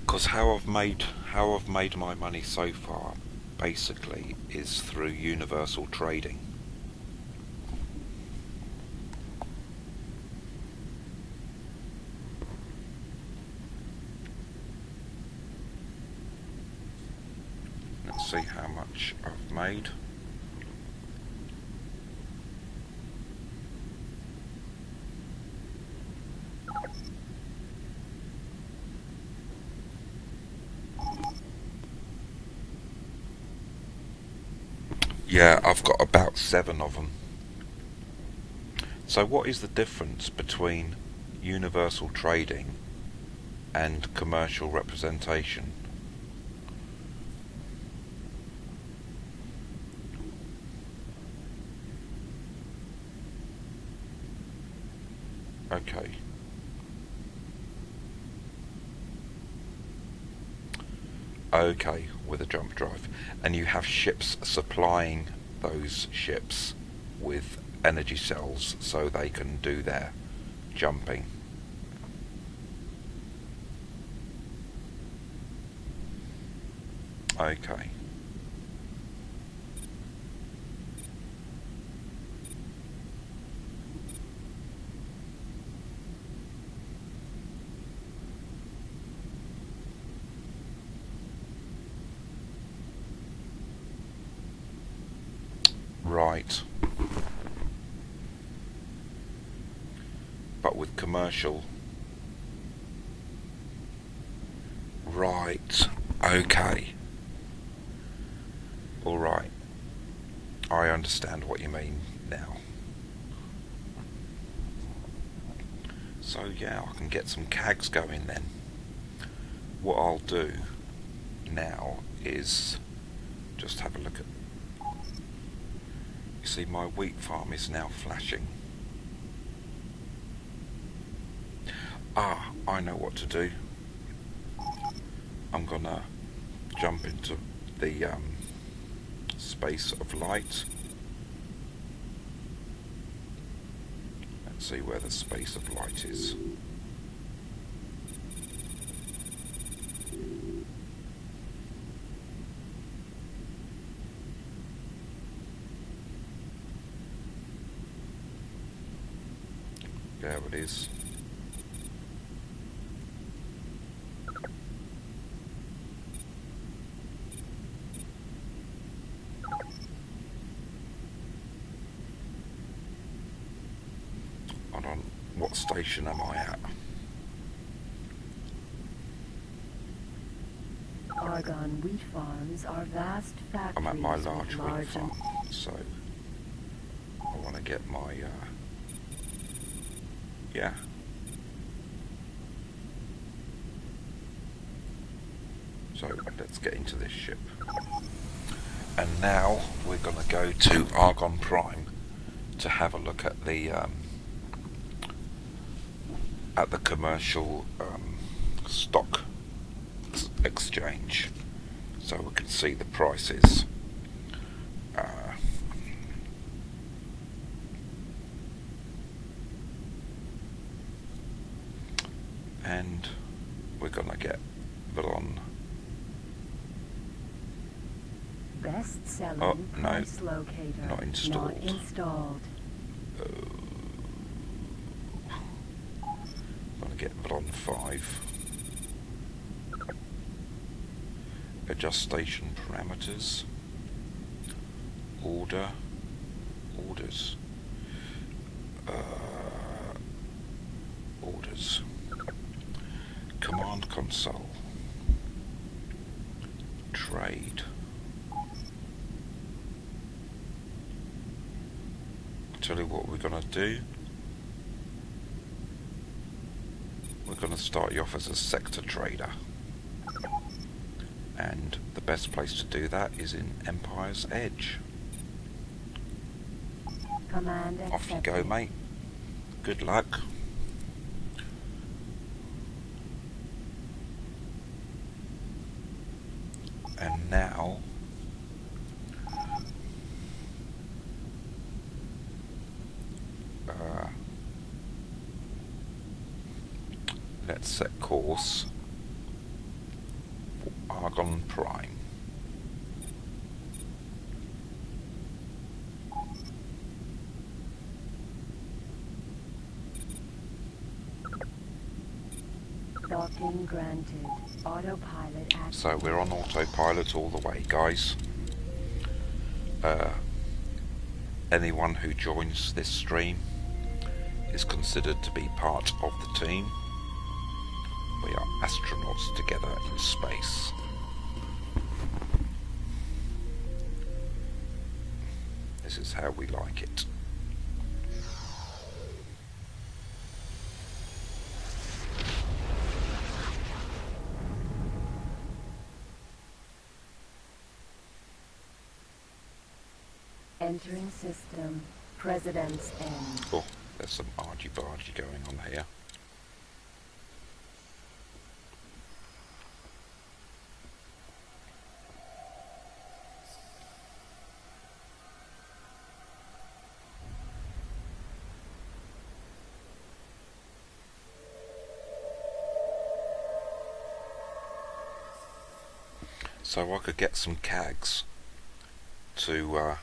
Speaker 1: Because how I've made my money so far, basically, is through universal trading. Let's see how much I've made. Yeah, I've got about 7 of them. So what is the difference between universal trading and commercial representation? Okay. Okay, with a jump drive. And you have ships supplying those ships with energy cells so they can do their jumping. Okay. Right. But with commercial. Right. Okay. Alright. I understand what you mean now. So yeah, I can get some cags going then. What I'll do now is just have a look at... You see, my wheat farm is now flashing. Ah, I know what to do. I'm gonna jump into the space of light. Let's see where the space of light is. There it is. Hold on, what station am I at?
Speaker 3: Argon wheat farms are vast factories.
Speaker 1: I'm at my large
Speaker 3: with
Speaker 1: wheat
Speaker 3: large
Speaker 1: farm, so I want to get my yeah. So let's get into this ship. And now we're going to go to Argon Prime to have a look at the commercial stock exchange, so we can see the prices. And we're gonna get Vilon.
Speaker 3: best-selling
Speaker 1: Oh, no,
Speaker 3: price locator
Speaker 1: not installed.
Speaker 3: Not installed.
Speaker 1: Gonna get Vilon 5. Adjust station parameters. Orders. Orders. Command console. Trade. Tell you what we're gonna do. We're gonna start you off as a sector trader. And the best place to do that is in Empire's Edge.
Speaker 3: Command
Speaker 1: Off you
Speaker 3: accepted.
Speaker 1: go, mate. Good luck. And now let's set course for Argon Prime.
Speaker 3: Docking granted. Autopilot active.
Speaker 1: So we're on autopilot all the way, guys. Anyone who joins this stream is considered to be part of the team. We are astronauts together in space. This is how we like it.
Speaker 3: Entering system. President's end.
Speaker 1: Oh, There's some argy-bargy going on here. So I could get some cags to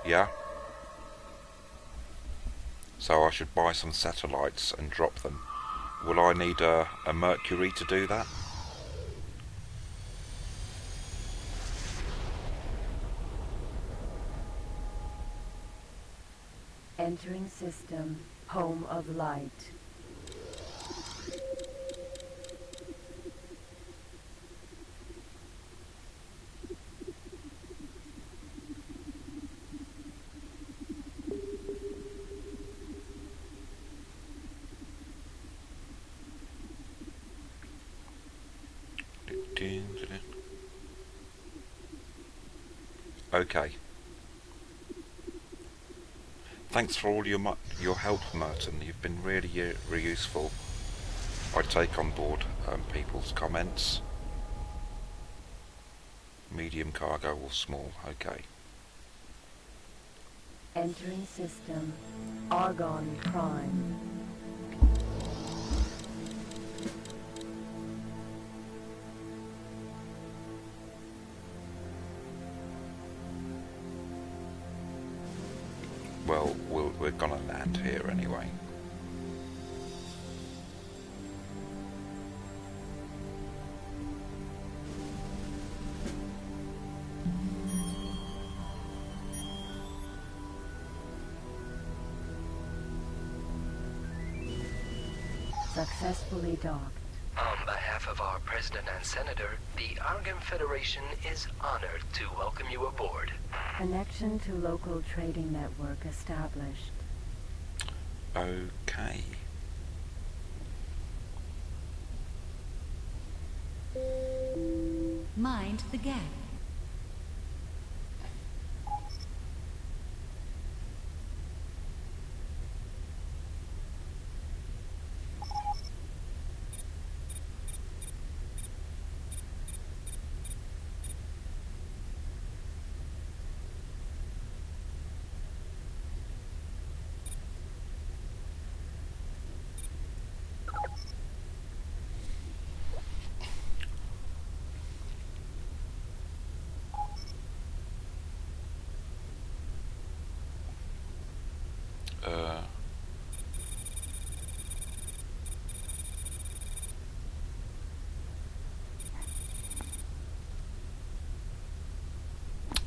Speaker 1: yeah. So I should buy some satellites and drop them. Will I need a Mercury to do that?
Speaker 3: Entering system, home of light.
Speaker 1: Okay. Thanks for all your help, Merton. You've been really useful. I take on board people's comments. Medium cargo or small? Okay.
Speaker 3: Entering system, Argon Prime.
Speaker 1: Well, we're gonna land here anyway.
Speaker 3: Successfully docked.
Speaker 5: On behalf of our President and Senator, the Argon Federation is honored to welcome you aboard.
Speaker 3: Connection to local trading network established.
Speaker 1: Okay.
Speaker 2: Mind the gap.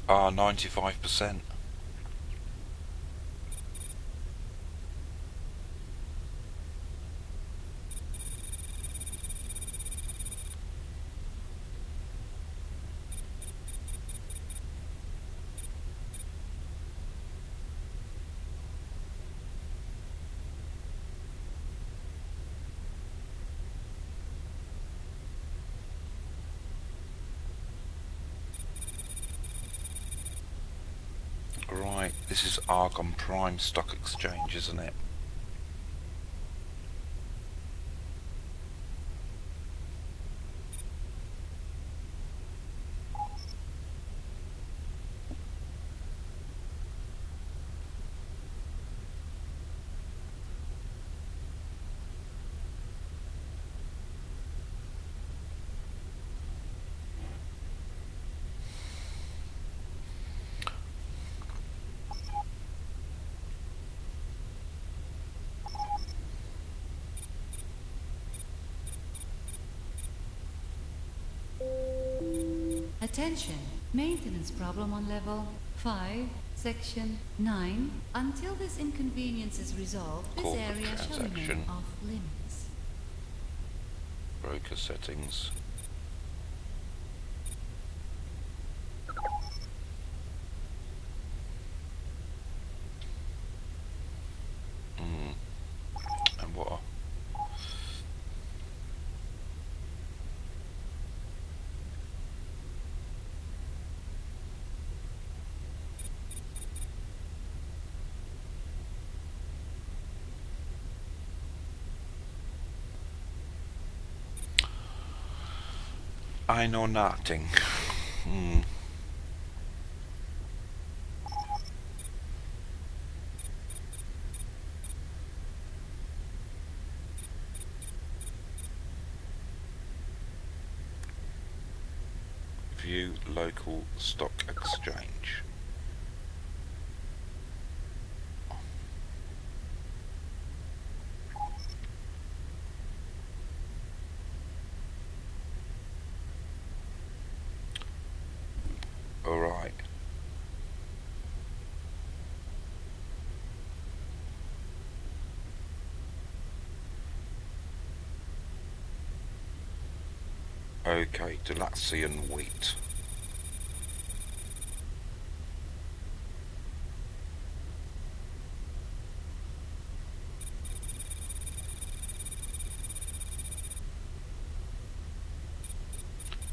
Speaker 1: Ah, 95%. Right, this is Argon Prime Stock Exchange, isn't it?
Speaker 2: Attention! Maintenance problem on level 5, section 9. Until this inconvenience is resolved, this
Speaker 1: Corporate
Speaker 2: area shall remain
Speaker 1: transaction.
Speaker 2: off limits.
Speaker 1: Broker settings. And what? I know nothing. Hmm. View local stock exchange. Alright. Okay, Delaxian wheat.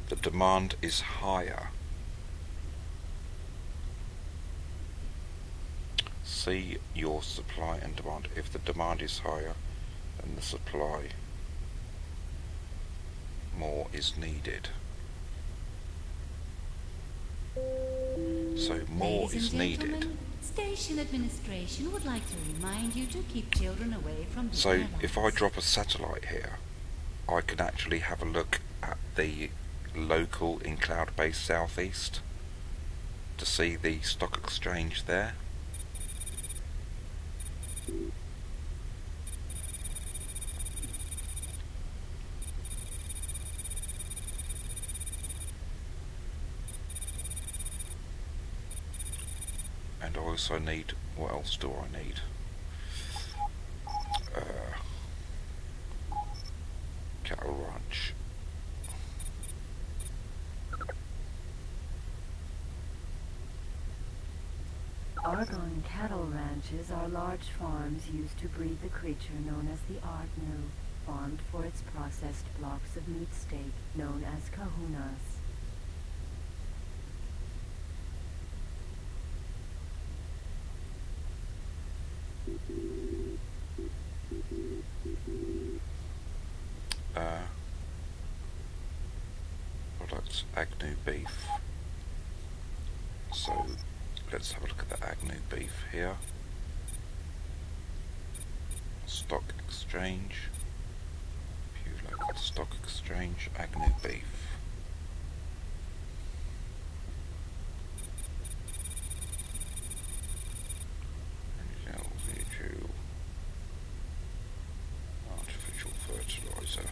Speaker 1: The demand is higher. See your supply and demand. If the demand is higher than the supply, more is needed. So more
Speaker 2: Ladies
Speaker 1: is
Speaker 2: and
Speaker 1: needed.
Speaker 2: gentlemen, station administration would like to remind you to keep children away from the
Speaker 1: So if I
Speaker 2: airlines.
Speaker 1: drop a satellite here, I can actually have a look at the local in cloud-based southeast to see the stock exchange there. And I also need, what else do I need? Cattle ranch.
Speaker 3: Argon cattle ranches are large farms used to breed the creature known as the Ardnu, farmed for its processed blocks of meat steak, known as kahunas.
Speaker 1: Products, Agnew beef. So let's have a look at the Agnew beef here. Stock exchange. View local stock exchange, Agnew beef. Artificial fertilizer.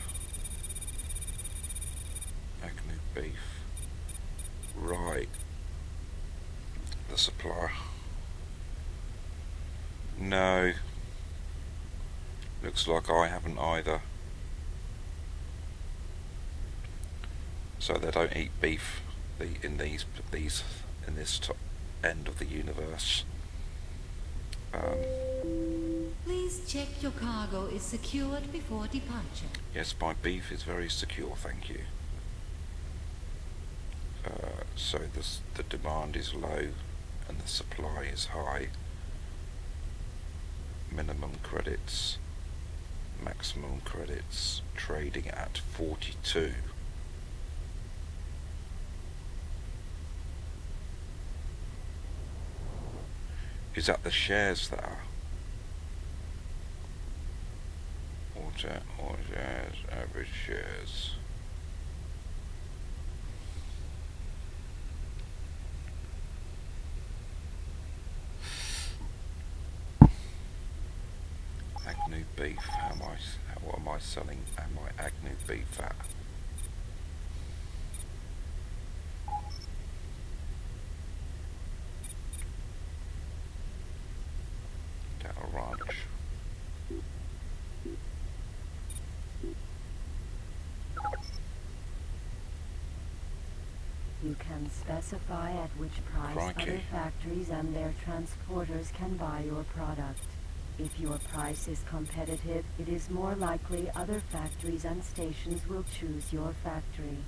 Speaker 1: Agnew beef. Right. The supplier. No. Looks like I haven't either. So they don't eat beef in this top end of the universe.
Speaker 2: Please check your cargo is secured before departure.
Speaker 1: Yes, my beef is very secure, thank you. So the demand is low and the supply is high. Minimum credits, maximum credits, trading at 42. Is that the shares that are? Or shares, average shares. Agnew beef, what am I selling my Agnew beef at? Cattle ranch.
Speaker 3: You can specify at which price
Speaker 1: Crikey.
Speaker 3: other factories and their transporters can buy your product. If your price is competitive, it is more likely other factories and stations will choose your factory.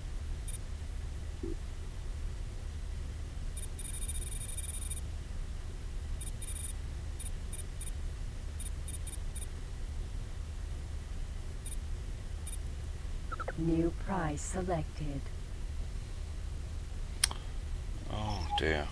Speaker 3: New price selected.
Speaker 1: dear.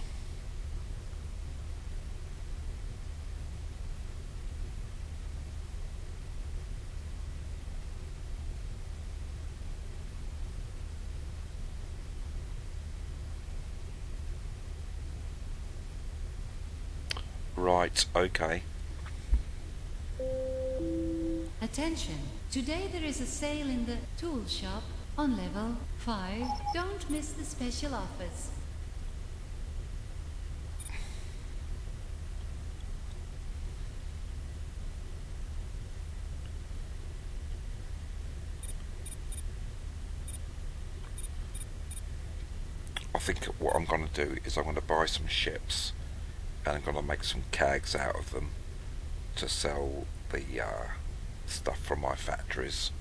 Speaker 1: Right, okay.
Speaker 2: Attention! Today there is a sale in the tool shop on level 5. Don't miss the special offers.
Speaker 1: I think what I'm going to do is I'm going to buy some ships and I'm going to make some cags out of them to sell the stuff from my factories.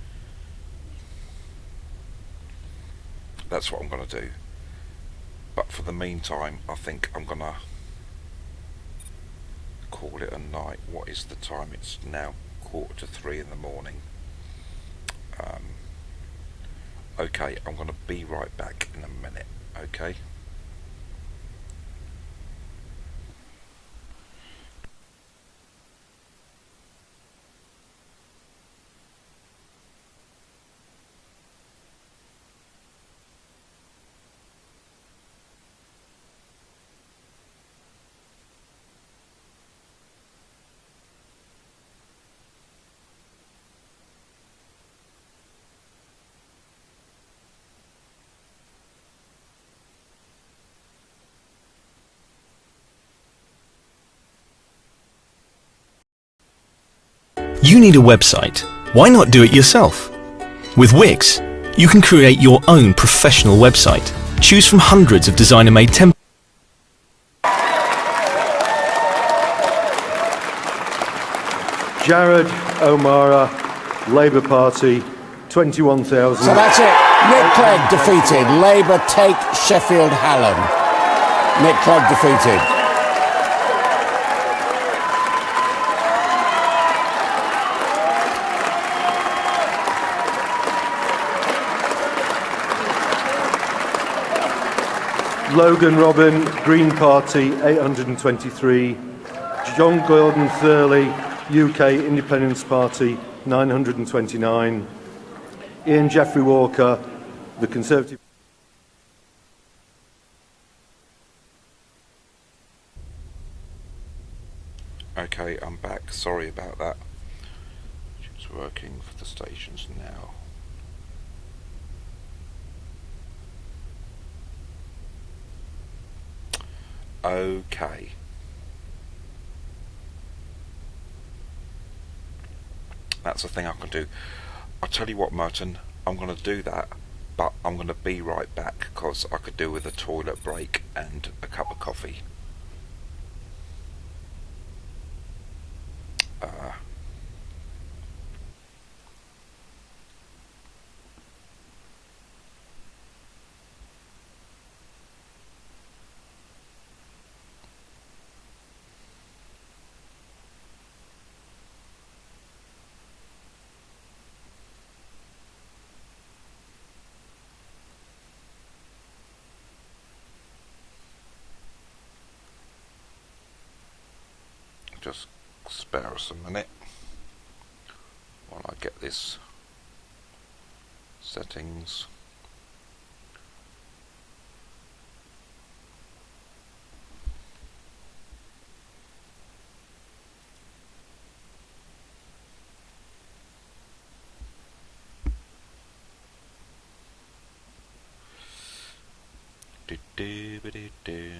Speaker 1: That's what I'm going to do. But for the meantime, I think I'm going to call it a night. What is the time? It's now 2:45 in the morning. Okay, I'm going to be right back in a minute, okay?
Speaker 6: You need a website. Why not do it yourself? With Wix, you can create your own professional website. Choose from hundreds of designer-made templates.
Speaker 7: Jared O'Mara, Labour Party, 21,000.
Speaker 8: So that's it. Nick Clegg defeated. Labour take Sheffield Hallam. Nick Clegg defeated.
Speaker 7: Logan Robin, Green Party, 823. John Gordon Thurley, UK Independence Party, 929. Ian Jeffrey Walker, the Conservative.
Speaker 1: Okay, I'm back. Sorry about that. It's working for the stations now. Okay. That's the thing I can do. I'll tell you what, Merton, I'm going to do that, but I'm going to be right back because I could do with a toilet break and a cup of coffee. Just spare us a minute while I get this settings. Do do do do.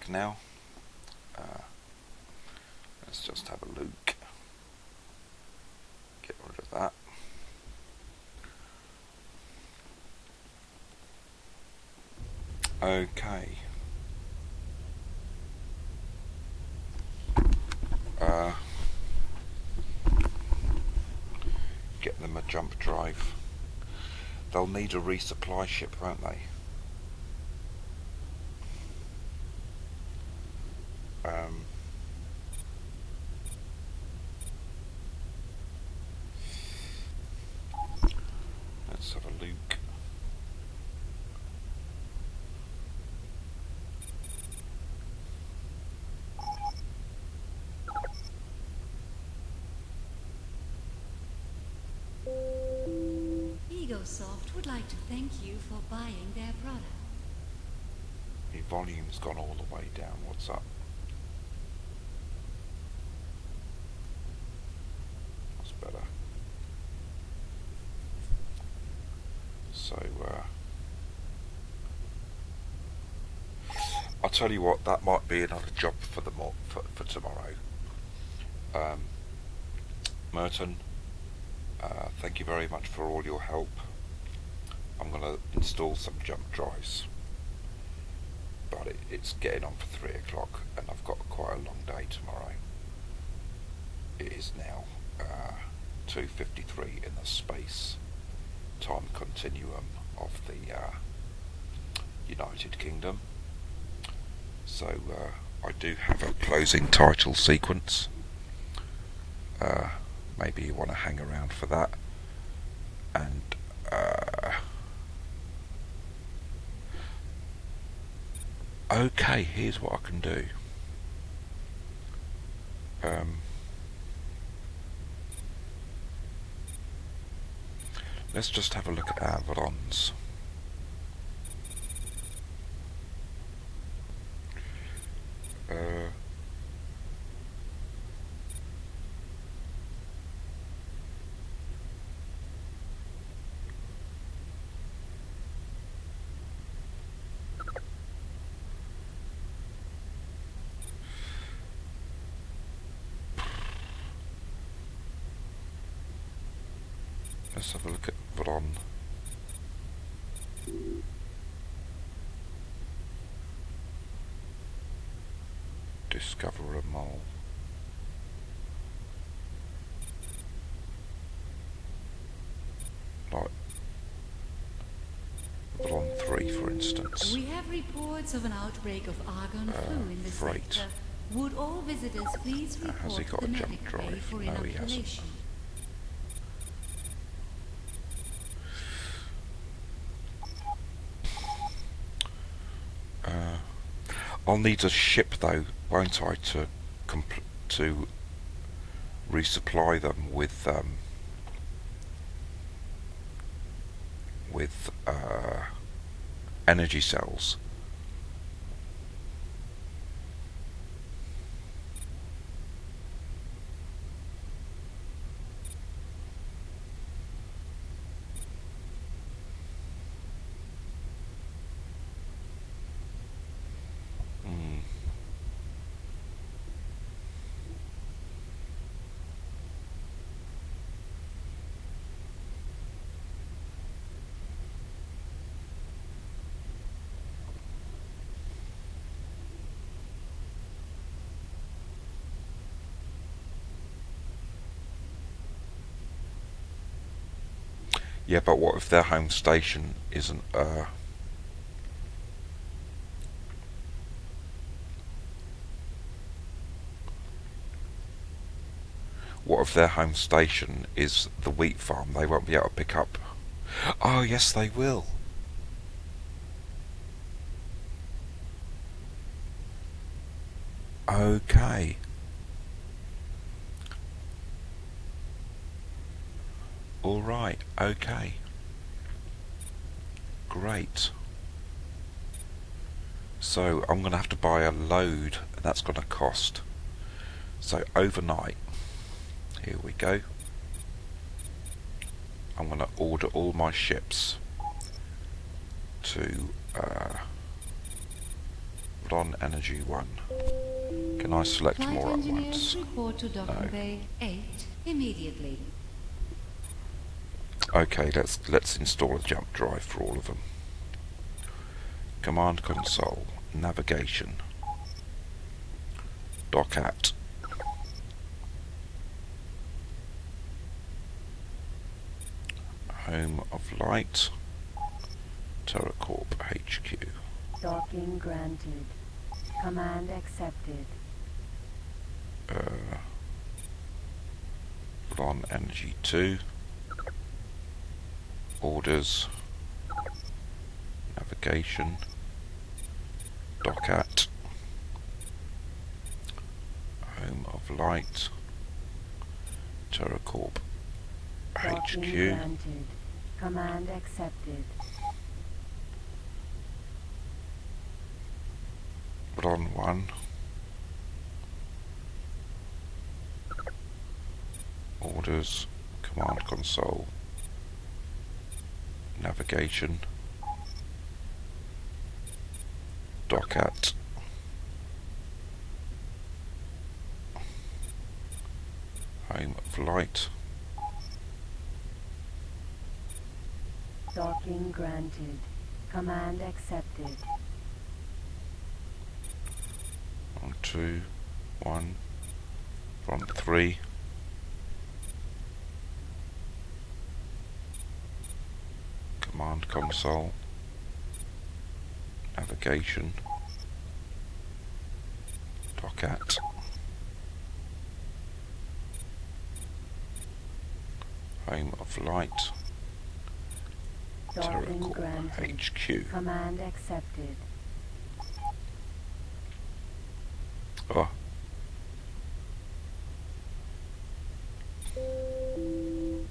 Speaker 1: back now. Let's just have a look. Get rid of that. Okay. Get them a jump drive. They'll need a resupply ship, won't they? Let's have a look.
Speaker 2: EgoSoft would like to thank you for buying their product.
Speaker 1: The volume's gone all the way down. What's up? That's better. So, I'll tell you what, that might be another job for the for tomorrow. Merton, thank you very much for all your help. I'm going to install some jump drives, but it's getting on for 3 o'clock and I've got quite a long day tomorrow. It is now 2:53 in the space time continuum of the United Kingdom. So I do have a closing title sequence. Maybe you want to hang around for that. And okay, here's what I can do. Let's just have a look at our Avalons. Let's have a look at Vron. Discover a mole. Like Vron 3, for instance.
Speaker 2: We have reports of an outbreak of argon flu in the
Speaker 1: freight.
Speaker 2: sector. Would all visitors please report
Speaker 1: Has he got
Speaker 2: to
Speaker 1: a
Speaker 2: the
Speaker 1: jump
Speaker 2: medic bay
Speaker 1: drive?
Speaker 2: for
Speaker 1: No, he hasn't.
Speaker 2: inoculation?
Speaker 1: I'll need a ship though, won't I, to resupply them with energy cells. Yeah, but what if their home station isn't what if their home station is the wheat farm? They won't be able to pick up. Oh yes, they will. Okay. Alright, okay. Great. So I'm going to have to buy a load, and that's going to cost. So overnight, here we go. I'm going to order all my ships to Put on energy 1. Can I select
Speaker 2: Flight
Speaker 1: more at
Speaker 2: engineers
Speaker 1: once?
Speaker 2: report to Docking
Speaker 1: No.
Speaker 2: Bay 8 immediately.
Speaker 1: Okay, let's install a jump drive for all of them. Command console, navigation, dock at, home of light, TerraCorp HQ.
Speaker 3: Docking granted. Command accepted.
Speaker 1: Put on energy 2, orders, navigation, dock at, home of light, TerraCorp
Speaker 3: Docking
Speaker 1: HQ.
Speaker 3: granted. Command accepted.
Speaker 1: Put on 1. Orders, command console, navigation, dock at, home of light,
Speaker 3: Docking granted. Command accepted.
Speaker 1: on 2, 1, on 3, command console, navigation, dock at, home of light,
Speaker 3: Docking
Speaker 1: TerraCorp
Speaker 3: granted.
Speaker 1: HQ.
Speaker 3: Command accepted.
Speaker 1: Oh,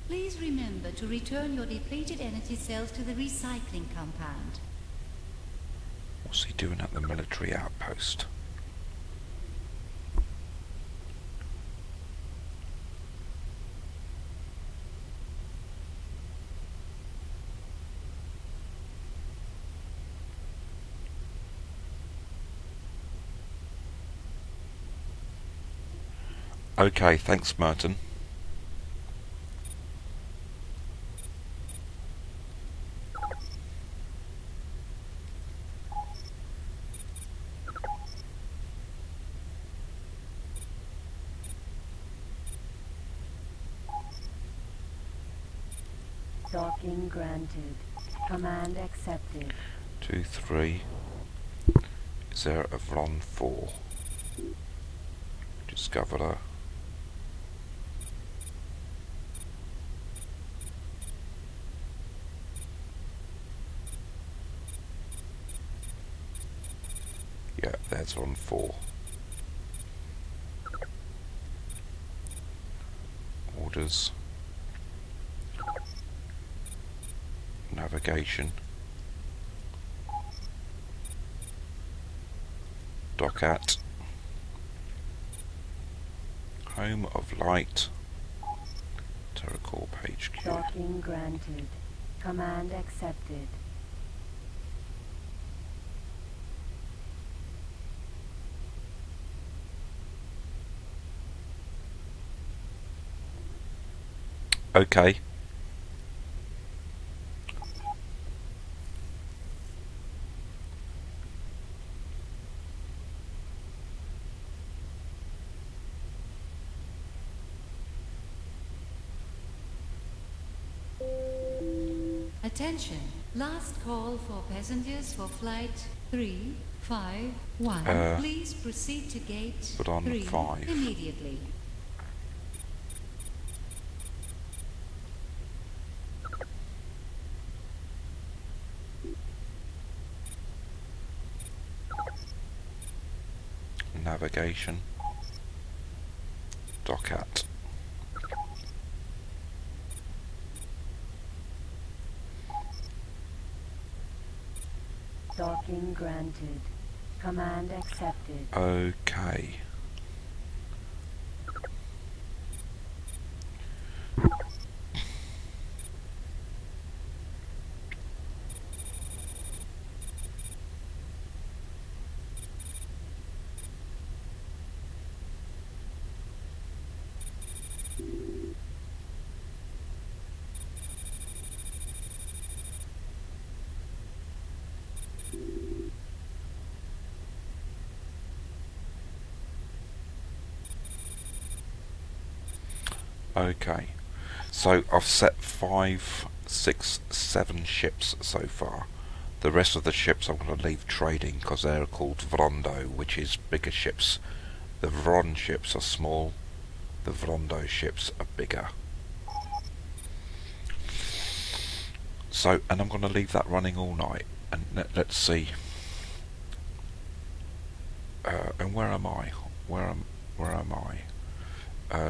Speaker 2: Please remember to return your depleted energy cells to the recycling compound.
Speaker 1: what's he doing at the military outpost? Okay, thanks Merton.
Speaker 3: Docking granted. Command accepted.
Speaker 1: 2, 3. Is there a Vlon 4? Discoverer. Yeah, there's Vlon 4. Orders. Navigation. Dock at. Home of light. TerraCorp HQ.
Speaker 3: Docking granted. Command accepted.
Speaker 1: Okay.
Speaker 2: Attention! Last call for passengers for flight 351. Please proceed to gate
Speaker 1: Put on
Speaker 2: 3
Speaker 1: 5.
Speaker 2: immediately.
Speaker 1: Navigation. Dock at.
Speaker 3: Docking granted. Command accepted.
Speaker 1: Okay. Okay, so I've set 5, 6, 7 ships so far. The rest of the ships I'm going to leave trading because they're called Vrondo, which is bigger ships. The Vron ships are small, the Vrondo ships are bigger. So, and I'm going to leave that running all night, and let's see. And where am I? Where am I?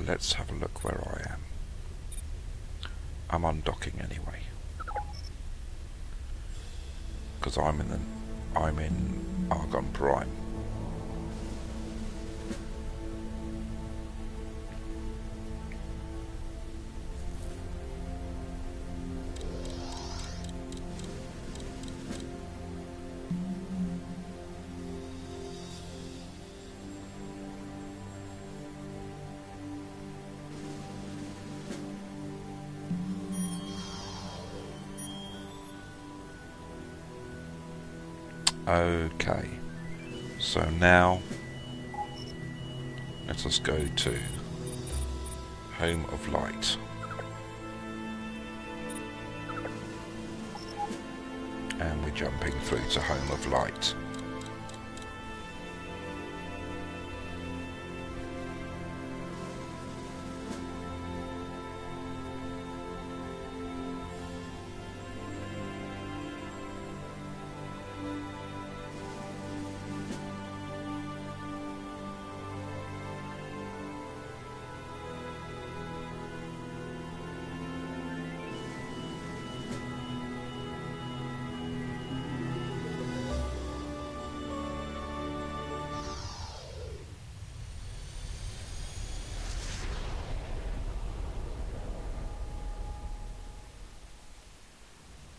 Speaker 1: Let's have a look where I am. I'm undocking anyway, because I'm in Argon Prime. Okay, so now let us go to Home of Light. And we're jumping through to Home of Light.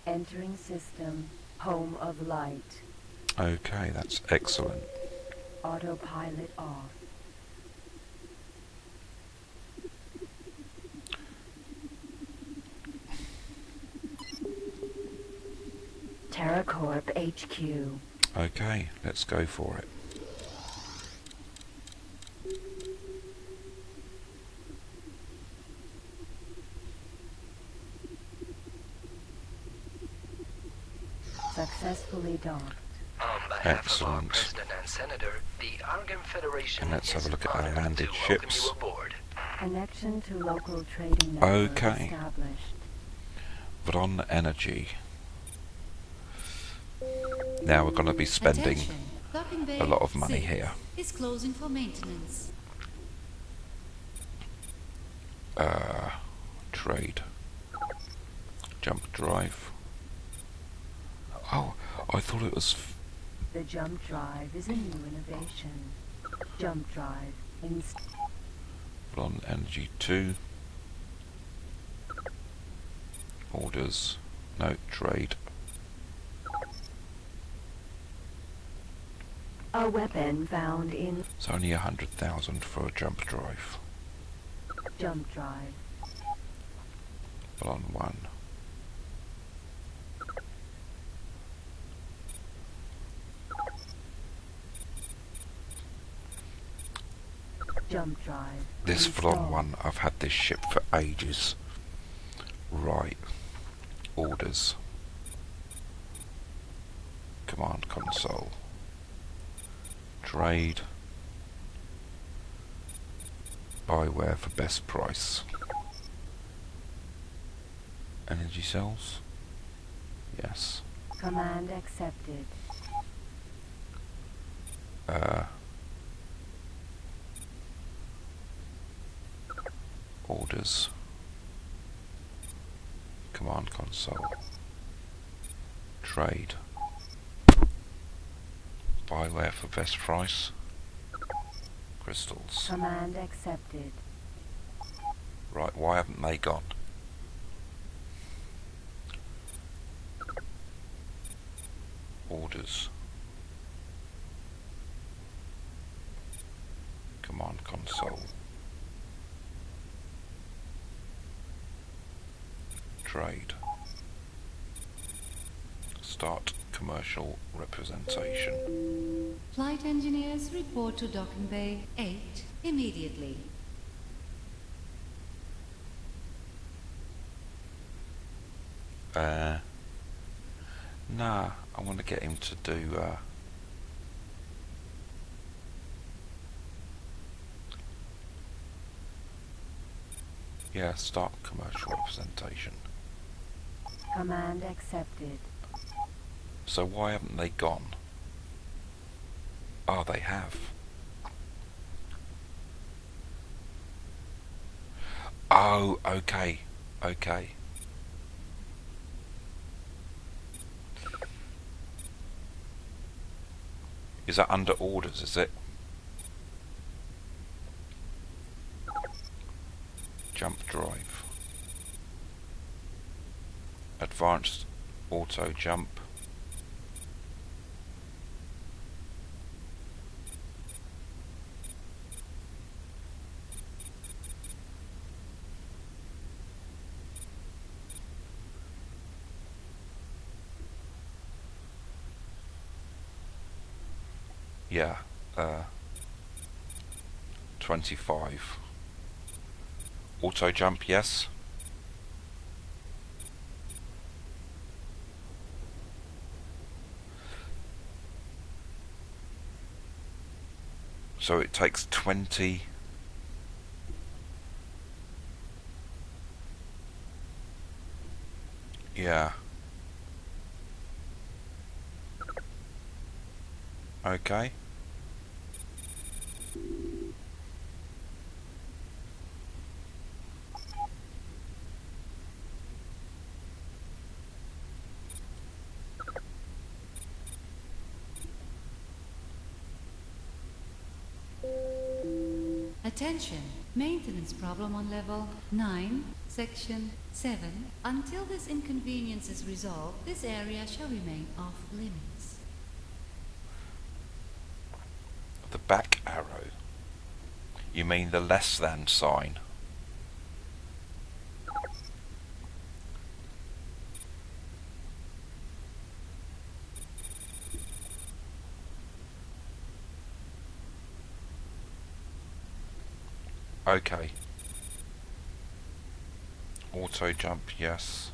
Speaker 3: Entering system, Home of Light.
Speaker 1: Okay, that's excellent.
Speaker 3: Autopilot off. TerraCorp HQ.
Speaker 1: Okay, let's go for it.
Speaker 3: Successfully docked.
Speaker 5: On behalf of our
Speaker 1: Excellent.
Speaker 5: President and Senator, the Argon Federation
Speaker 1: And let's have a
Speaker 5: is
Speaker 1: look at our
Speaker 5: honored
Speaker 1: landed
Speaker 5: to
Speaker 1: ships.
Speaker 5: welcome you aboard.
Speaker 3: Connection to local trading network
Speaker 1: Okay.
Speaker 3: established.
Speaker 1: Vron Energy. Now we're going to be spending
Speaker 2: Attention. Docking Bay
Speaker 1: a lot of money
Speaker 2: 6
Speaker 1: here.
Speaker 2: is closing for maintenance.
Speaker 1: Trade. Jump drive. Oh, I thought it was...
Speaker 3: The jump drive is a new innovation. Jump drive.
Speaker 1: Vron Energy 2. Orders. No, trade.
Speaker 3: A weapon found in
Speaker 1: It's only 100,000 for a jump drive.
Speaker 3: jump drive.
Speaker 1: Vron 1.
Speaker 3: Jump drive.
Speaker 1: This Vron
Speaker 3: Installed.
Speaker 1: 1, I've had this ship for ages. Right. Orders. Command console. Trade. Buyware for best price. Energy cells? Yes.
Speaker 3: Command accepted.
Speaker 1: Orders. Command console. Trade. Buyware for best price. Crystals.
Speaker 3: Command accepted.
Speaker 1: Right, why haven't they gone? Orders. Command console. Trade. Start commercial representation.
Speaker 2: Flight engineers report to Docking Bay 8 immediately.
Speaker 1: Nah, I want to get him to do yeah, start commercial representation.
Speaker 3: Command accepted.
Speaker 1: So why haven't they gone? Oh, they have. Oh, okay. Okay. Is that under orders, is it? Jump drive. Advanced auto jump. Yeah, 25. Auto jump, yes. So it takes 20. Yeah. Okay.
Speaker 2: Attention! Maintenance problem on level 9, section 7. Until this inconvenience is resolved, this area shall remain off limits.
Speaker 1: The back arrow. You mean the less than sign? Okay. Auto jump, yes.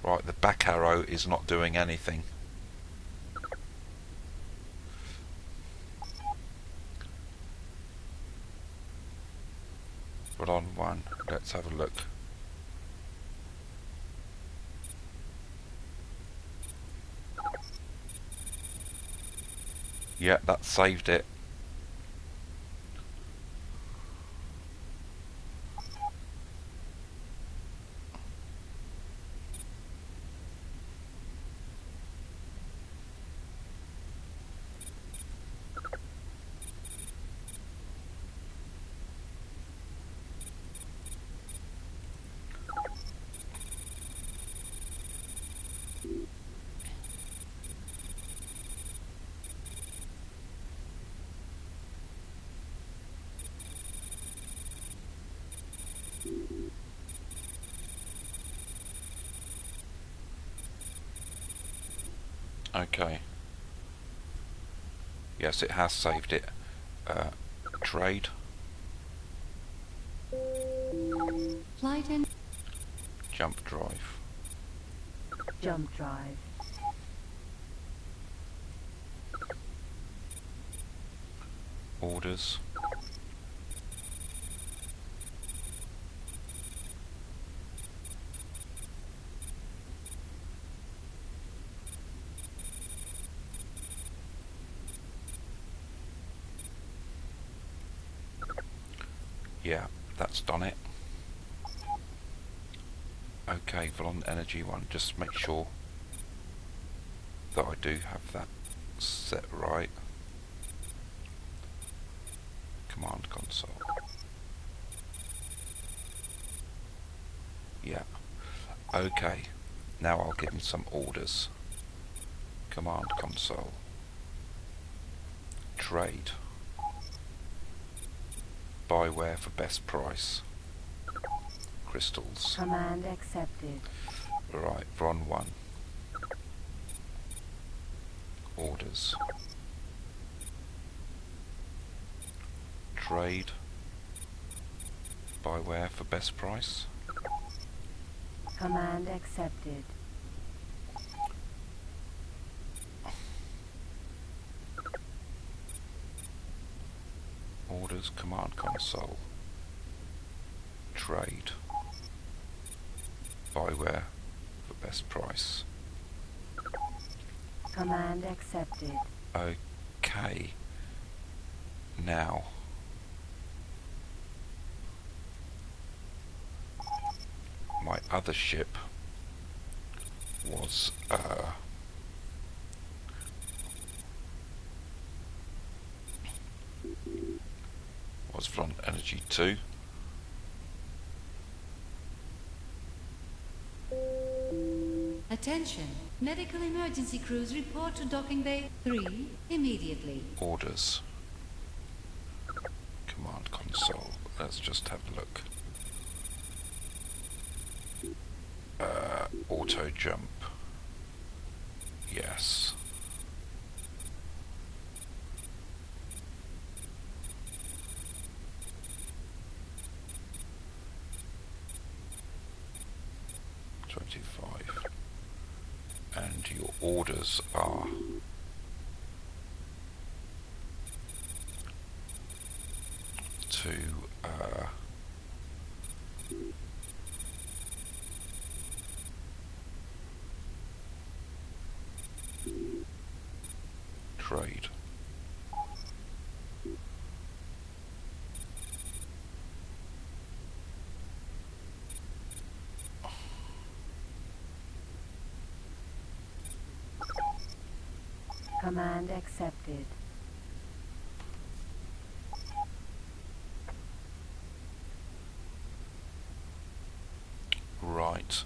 Speaker 1: Right, the back arrow is not doing anything. But on one, let's have a look. Yeah, that saved it. Okay. Yes, it has saved it. Trade.
Speaker 2: Flight and
Speaker 1: Jump drive.
Speaker 3: Jump drive.
Speaker 1: Orders. Yeah, that's done it. Okay, Volon Energy 1, just make sure that I do have that set right. Command console. Yeah. Okay, now I'll give him some orders. Command console. Trade. Buyware for best price. Crystals.
Speaker 3: Command accepted.
Speaker 1: Right, Vron 1. Orders. Trade. Buy where for best price.
Speaker 3: Command accepted.
Speaker 1: Orders, command console. Trade. Buy where for best price.
Speaker 3: Command accepted.
Speaker 1: Okay. Now. My other ship was from Energy 2.
Speaker 2: Attention! Medical emergency crews report to docking bay 3 immediately.
Speaker 1: Orders. Command console. Let's just have a look. Auto jump. Yes. And your orders are to trade.
Speaker 3: Command accepted.
Speaker 1: Right.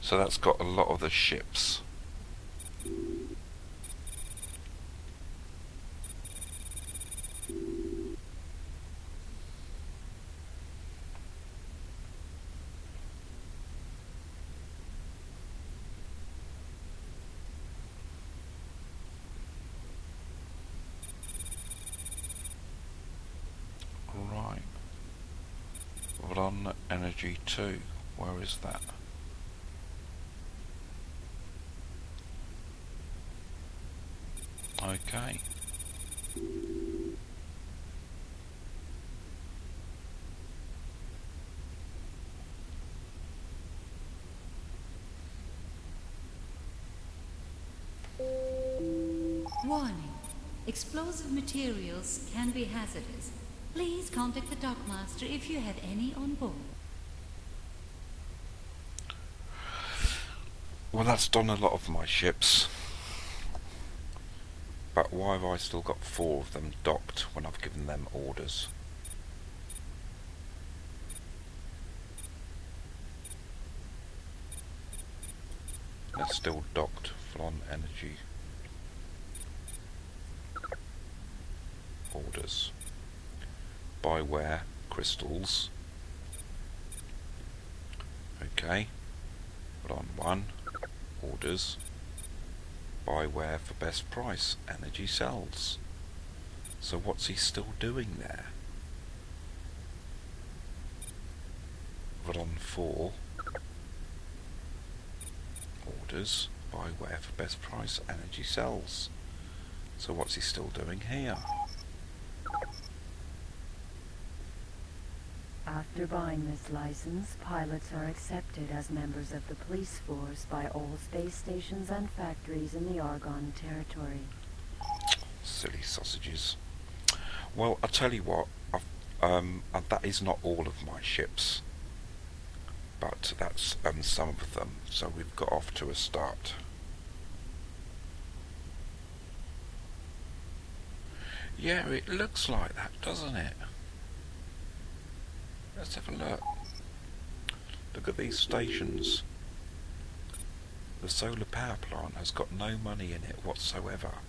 Speaker 1: So that's got a lot of the ships. Right. Run Energy 2. Where is that? Okay.
Speaker 2: Warning. Explosive materials can be hazardous. Please contact the dockmaster if you have any on board.
Speaker 1: Well, that's done a lot of my ships. But why have I still got 4 of them docked when I've given them orders? They're still docked from Energy. Orders. Buy where? Crystals. Okay. Put on 1. Orders. Buy where for best price? Energy cells. So what's he still doing there? Put on 4. Orders. Buy where for best price? Energy cells. So what's he still doing here?
Speaker 3: After buying this license, pilots are accepted as members of the police force by all space stations and factories in the Argon territory.
Speaker 1: Silly sausages. Well, I'll tell you what, that is not all of my ships, but that's some of them, so we've got off to a start. Yeah, it looks like that, doesn't it? Let's have a look. Look at these stations. The solar power plant has got no money in it whatsoever.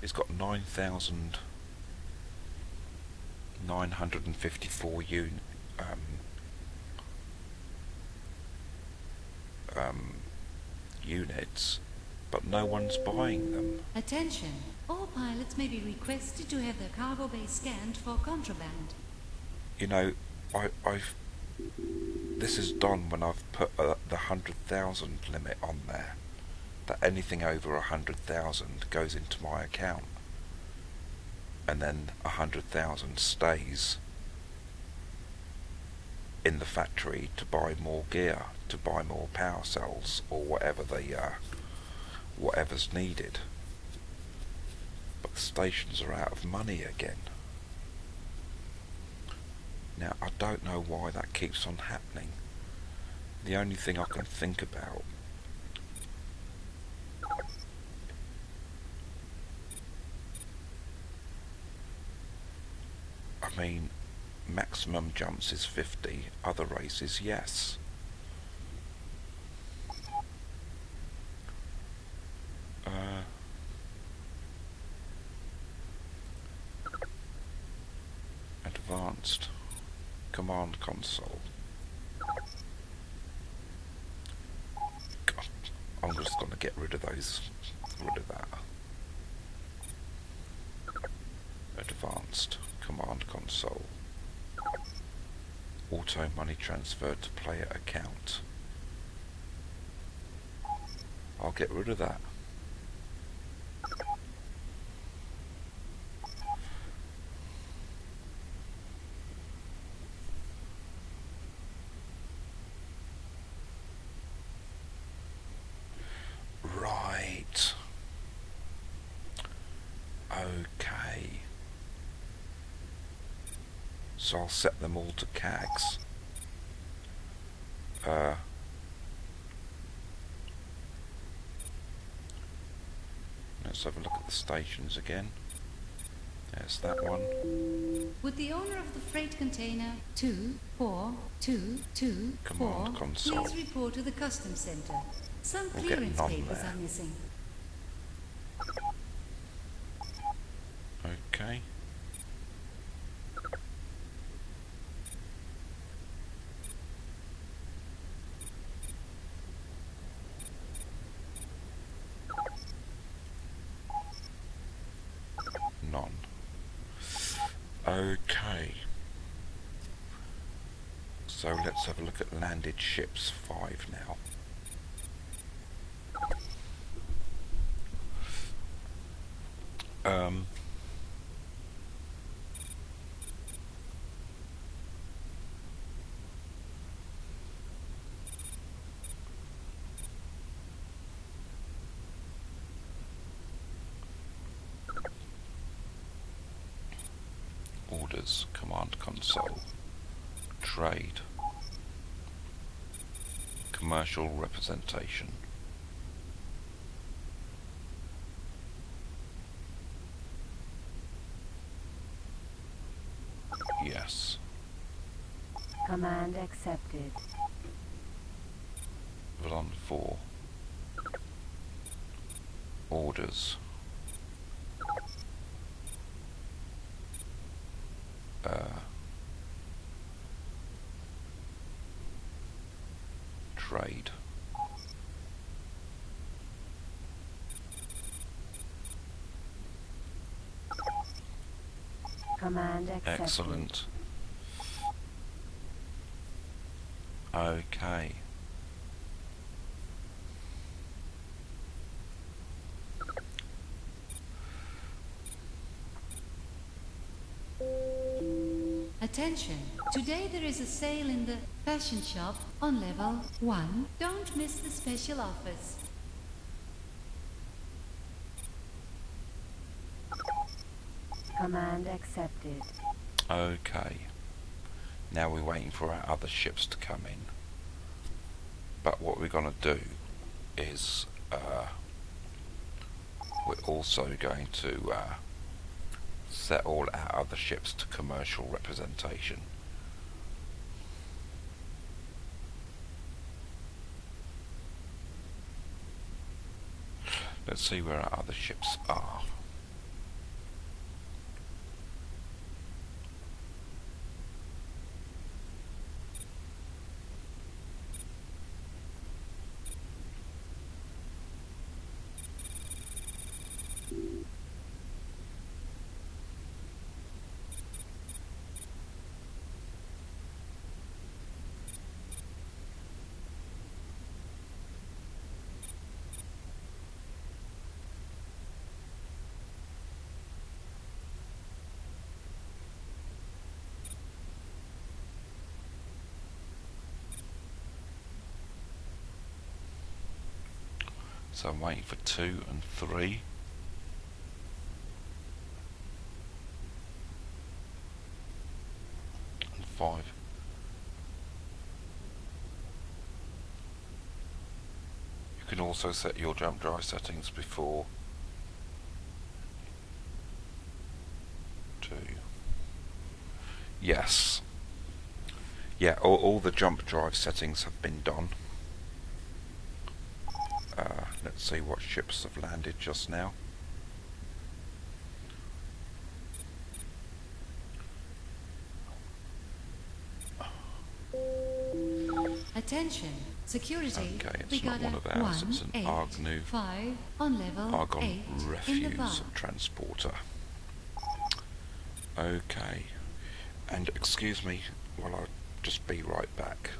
Speaker 1: It's got 9,954 units, but no one's buying them.
Speaker 2: Attention! All pilots may be requested to have their cargo bay scanned for contraband.
Speaker 1: You know, this is done when I've put the 100,000 limit on there. That anything over 100,000 goes into my account, and then 100,000 stays in the factory to buy more gear, to buy more power cells, or whatever whatever's needed. But the stations are out of money again. Now, I don't know why that keeps on happening. The only thing I can think about I mean, maximum jumps is 50, other races, yes. Advanced command console. God, I'm just going to get rid of that. Advanced command console. Auto money transfer to player account. I'll get rid of that. Right. Okay. So I'll set them all to CAGs. Let's have a look at the stations again. There's that one.
Speaker 2: Would the owner of the freight container 24224
Speaker 1: Command console.
Speaker 2: please report to the customs center? Some
Speaker 1: We'll get
Speaker 2: clearance
Speaker 1: none
Speaker 2: papers
Speaker 1: there.
Speaker 2: are missing.
Speaker 1: Okay. None. Okay. So let's have a look at landed ships 5 now. Orders, command console, trade, commercial representation. Yes.
Speaker 3: Command accepted.
Speaker 1: Valon 4. Orders. Trade.
Speaker 3: Command accepted.
Speaker 1: Excellent. Okay.
Speaker 2: Attention! Today there is a sale in the fashion shop on level 1. Don't miss the special offers.
Speaker 3: Command accepted.
Speaker 1: Okay. Now we're waiting for our other ships to come in. But what we're going to do is we're also going to set all our other ships to commercial representation. Let's see where our other ships are. So I'm waiting for 2 and 3. And 5. You can also set your jump drive settings before 2. Yes. Yeah, all the jump drive settings have been done. Let's see what ships have landed just now.
Speaker 2: Attention, security.
Speaker 1: Okay, it's
Speaker 2: We
Speaker 1: not
Speaker 2: got
Speaker 1: one
Speaker 2: a
Speaker 1: of ours, it's an
Speaker 2: 185 on level
Speaker 1: Argon
Speaker 2: 8 in the
Speaker 1: refuse
Speaker 2: bar.
Speaker 1: transporter. Okay, and excuse me while I just be right back.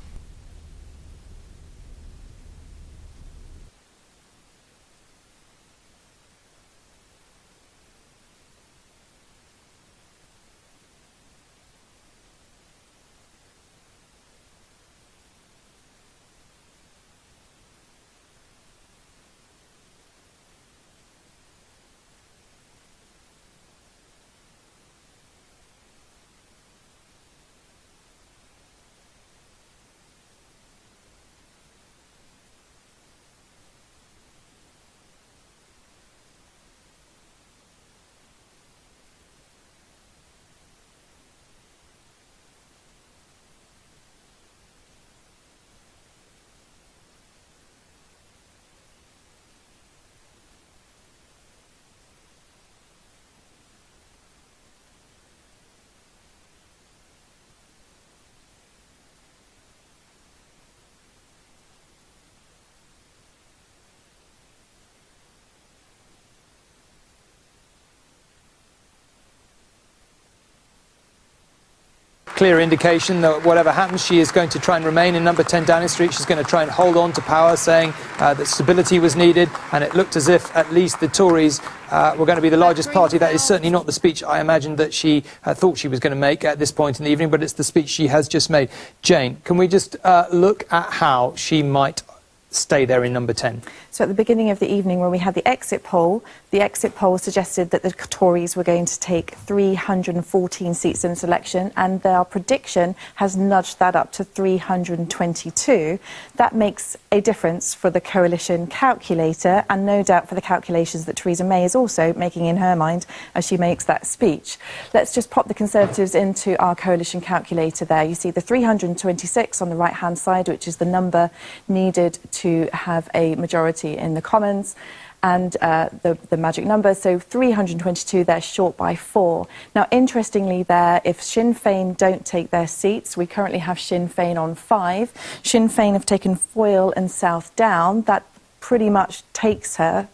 Speaker 9: Clear indication that whatever happens, she is going to try and remain in number 10 Downing Street. She's going to try and hold on to power, saying that stability was needed, and it looked as if at least the Tories were going to be the largest party. That is certainly not the speech I imagined that she thought she was going to make at this point in the evening, but it's the speech she has just made. Jane, can we just look at how she might stay there in number 10?
Speaker 10: So at the beginning of the evening, when we had the exit poll suggested that the Tories were going to take 314 seats in this election, and their prediction has nudged that up to 322. That makes a difference for the coalition calculator, and no doubt for the calculations that Theresa May is also making in her mind as she makes that speech. Let's just pop the Conservatives into our coalition calculator there. You see the 326 on the right-hand side, which is the number needed to have a majority in the Commons, and the magic number. So 322, they're short by 4. Now, interestingly there, if Sinn Féin don't take their seats, we currently have Sinn Féin on 5. Sinn Féin have taken Foyle and South Down. That pretty much takes her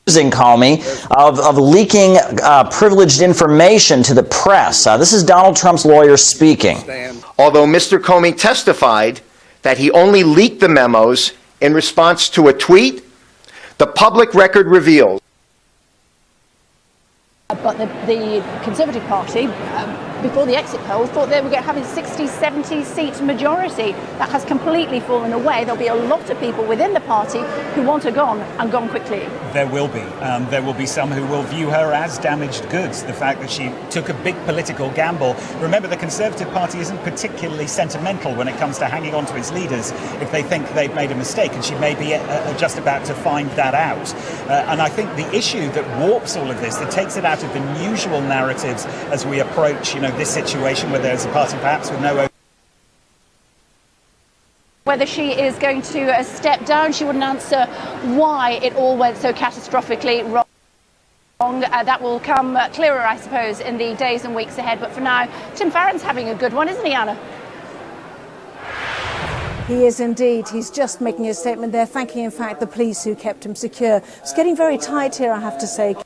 Speaker 10: to
Speaker 11: call me of leaking privileged information to the press. This is Donald Trump's lawyer speaking.
Speaker 12: Although Mr. Comey testified that he only leaked the memos in response to a tweet, the public record reveals.
Speaker 13: But the Conservative Party, before the exit polls, thought they were going to have a 60, 70 seat majority. That has completely fallen away. There'll be a lot of people within the party who want her gone, and gone quickly.
Speaker 14: There will be. There will be some who will view her as damaged goods. The fact that she took a big political gamble. Remember, the Conservative Party isn't particularly sentimental when it comes to hanging on to its leaders if they think they've made a mistake, and she may be just about to find that out. And I think the issue that warps all of this, that takes it out of the usual narratives as we approach, this situation where there's a party perhaps with no.
Speaker 13: Whether she is going to step down, she wouldn't answer why it all went so catastrophically wrong. That will come clearer, I suppose, in the days and weeks ahead. But for now, Tim Farron's having a good one, isn't he, Anna?
Speaker 15: He is indeed. He's just making a statement there, thanking, in fact, the police who kept him secure. It's getting very tight here, I have to say.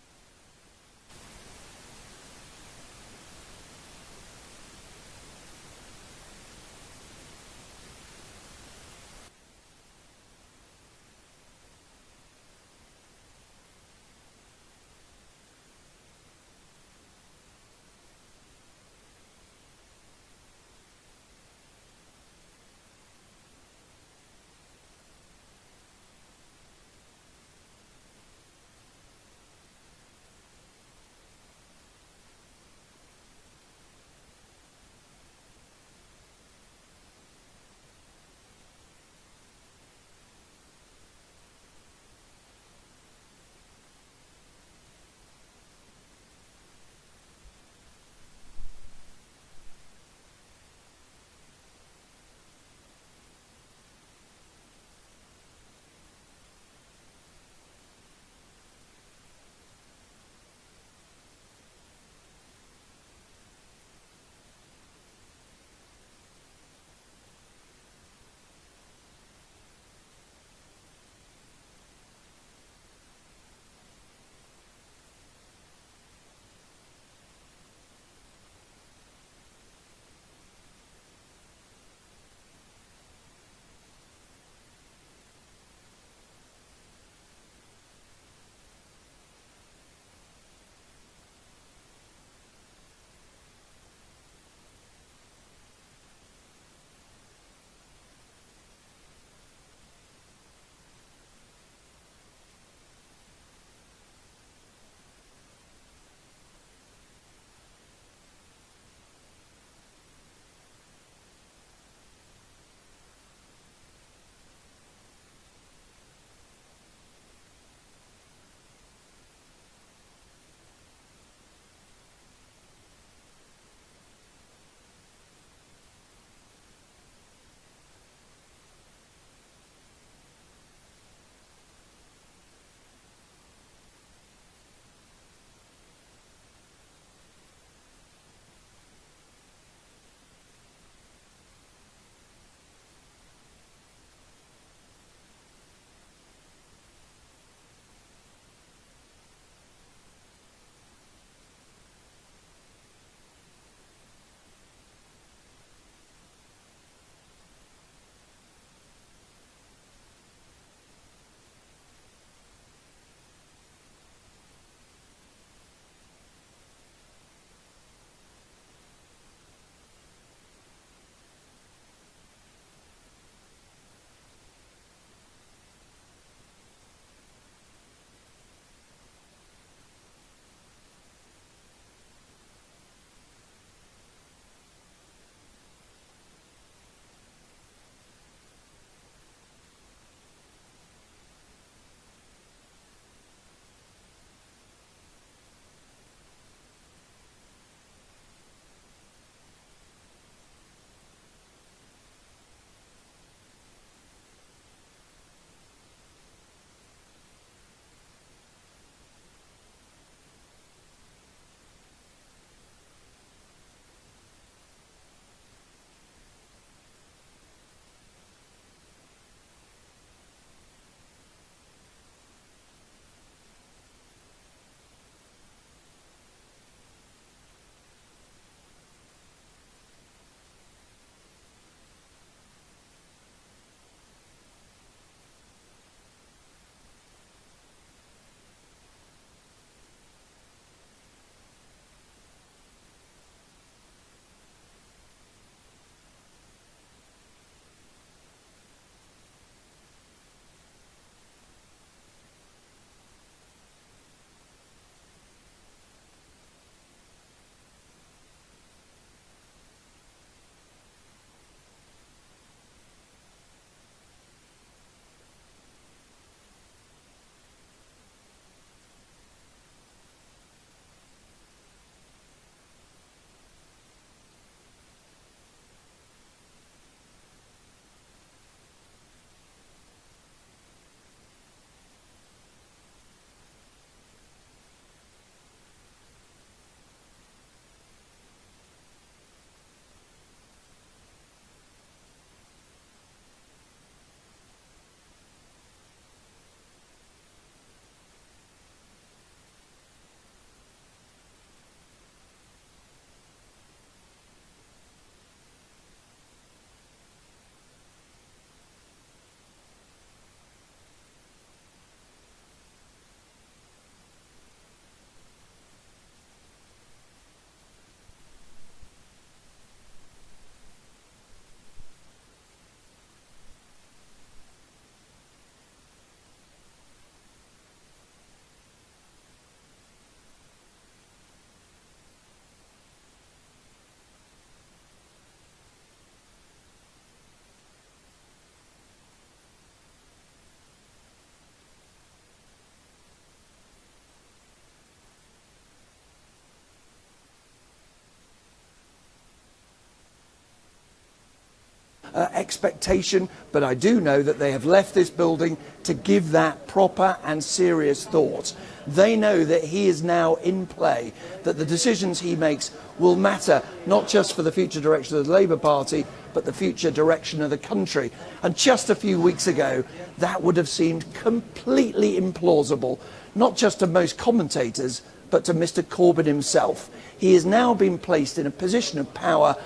Speaker 16: expectation, but I do know that they have left this building to give that proper and serious thought. They know that he is now in play, that the decisions he makes will matter not just for the future direction of the Labour Party, but the future direction of the country. And just a few weeks ago, that would have seemed completely implausible, not just to most commentators, but to Mr. Corbyn himself. He has now been placed in a position of power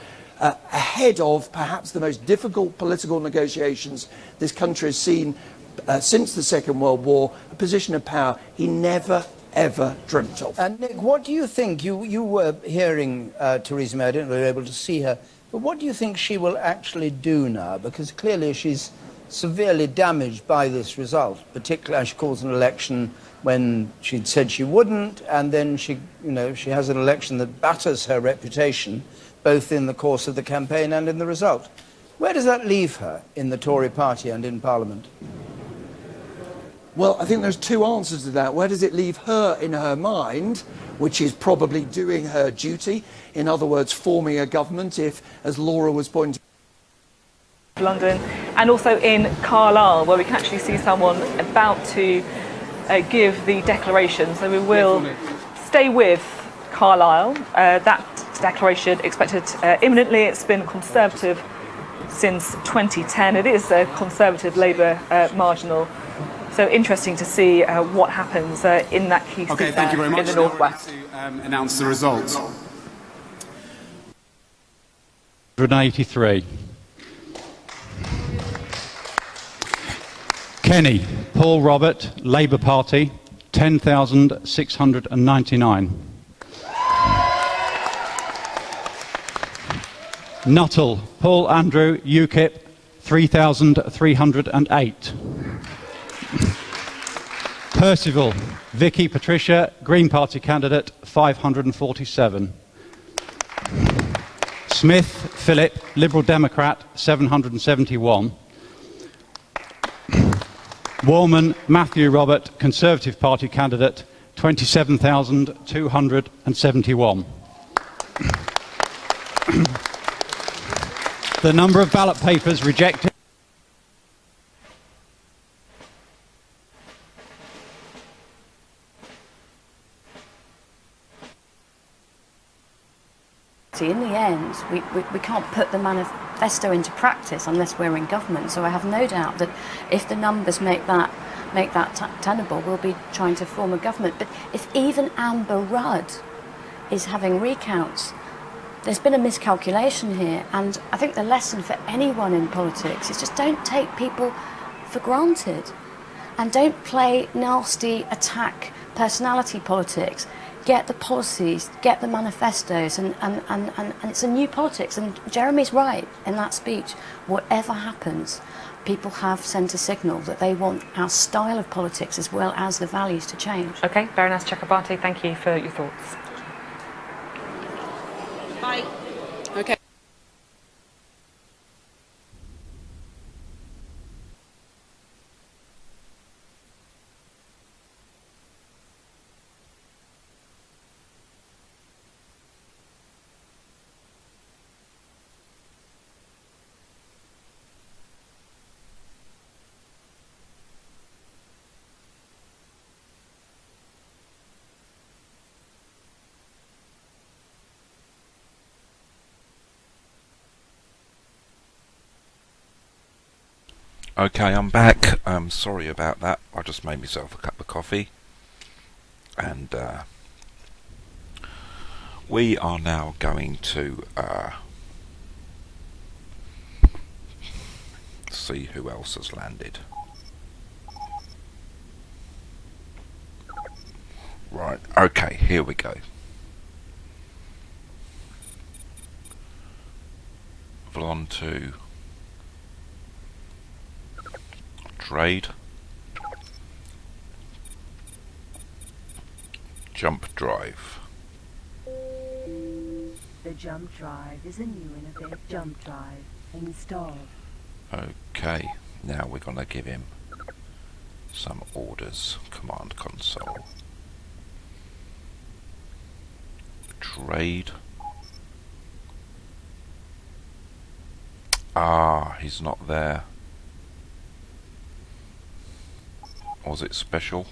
Speaker 16: ahead of perhaps the most difficult political negotiations this country has seen since the Second World War, a position of power he never, ever dreamt of.
Speaker 17: Nick, what do you think? You were hearing Theresa May, I don't know if you were able to see her, but what do you think she will actually do now? Because clearly she's severely damaged by this result, particularly as she calls an election when she'd said she wouldn't, and then she has an election that batters her reputation, both in the course of the campaign and in the result. Where does that leave her in the Tory party and in Parliament?
Speaker 16: Well, I think there's two answers to that. Where does it leave her in her mind, which is probably doing her duty, in other words, forming a government if, as Laura was pointing
Speaker 18: London, and also in Carlisle, where we can actually see someone about to give the declaration. So we will stay with Carlisle. That declaration expected imminently. It's been Conservative since 2010. It is a Conservative Labour marginal. So interesting to see what happens in that key seat in the northwest.
Speaker 19: To announce the results.
Speaker 20: 183. Kenny, Paul Robert, Labour Party, 10,699. Nuttall, Paul Andrew, UKIP, 3,308. Percival, Vicky Patricia, Green Party candidate, 547. Smith, Philip, Liberal Democrat, 771. Warman, Matthew Robert, Conservative Party candidate, 27,271. The number of ballot papers rejected.
Speaker 21: In the end, we can't put the manifesto into practice unless we're in government. So I have no doubt that if the numbers make that tenable, we'll be trying to form a government. But if even Amber Rudd is having recounts, there's been a miscalculation here. And I think the lesson for anyone in politics is just don't take people for granted and don't play nasty attack personality politics. Get the policies, get the manifestos, and it's a new politics. And Jeremy's right in that speech. Whatever happens, people have sent a signal that they want our style of politics as well as the values to change.
Speaker 18: Okay, Baroness Chakrabarti, thank you for your thoughts.
Speaker 21: Bye. Okay.
Speaker 1: Okay, I'm back. Sorry about that. I just made myself a cup of coffee. And we are now going to see who else has landed. Right, okay, here we go. On to trade, jump drive.
Speaker 3: The jump drive is a new innovative jump drive installed.
Speaker 1: Okay, now we're going to give him some orders. Command console. Trade. Ah, he's not there. Or was it special?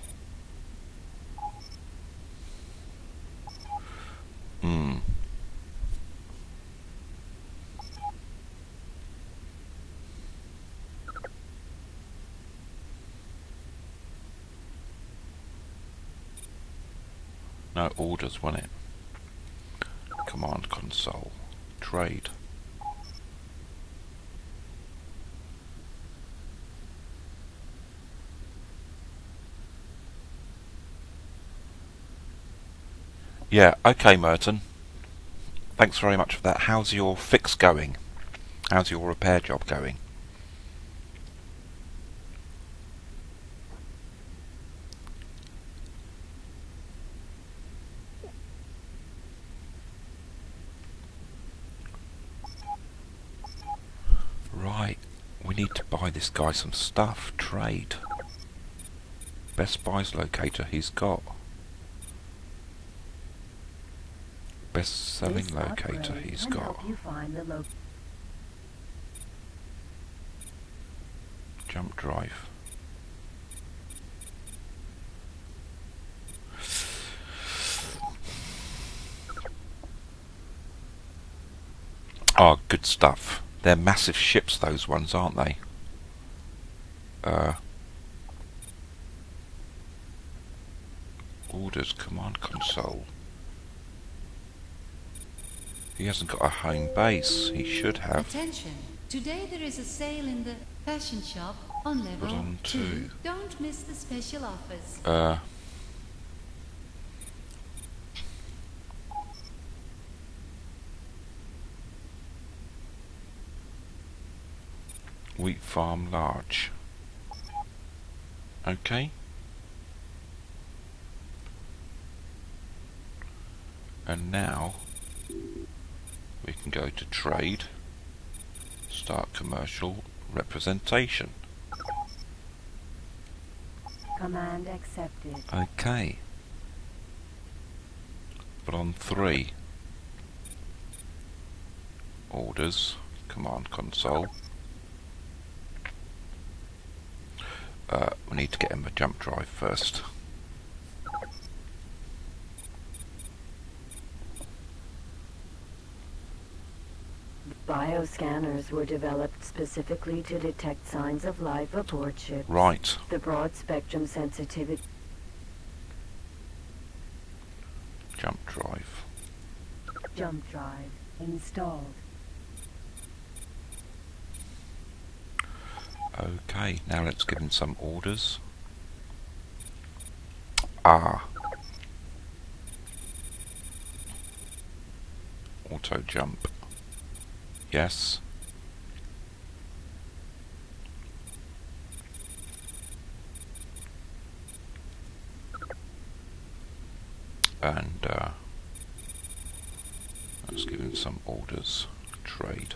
Speaker 1: No, orders, wasn't it? Command console. Trade. Yeah, okay, Merton. Thanks very much for that. How's your fix going? How's your repair job going? Right, we need to buy this guy some stuff. Trade. Best Buy's locator he's got. Best selling locator he's got. Jump drive. Oh, good stuff. They're massive ships, those ones, aren't they? Orders, command console. He hasn't got a home base. He should have.
Speaker 2: Attention! Today there is a sale in the fashion shop on level
Speaker 1: on
Speaker 2: 2. Don't miss the special offers.
Speaker 1: Wheat farm large. Okay. And now we can go to trade, start commercial representation.
Speaker 3: Command accepted.
Speaker 1: Okay. But on 3. Orders, command console. We need to get him a jump drive first.
Speaker 3: Bioscanners were developed specifically to detect signs of life aboard ships.
Speaker 1: Right.
Speaker 3: The broad spectrum sensitivity.
Speaker 1: Jump drive.
Speaker 3: Jump drive installed.
Speaker 1: Okay, now let's give him some orders. Ah. Auto jump. Yes. And let's give him some orders. Trade.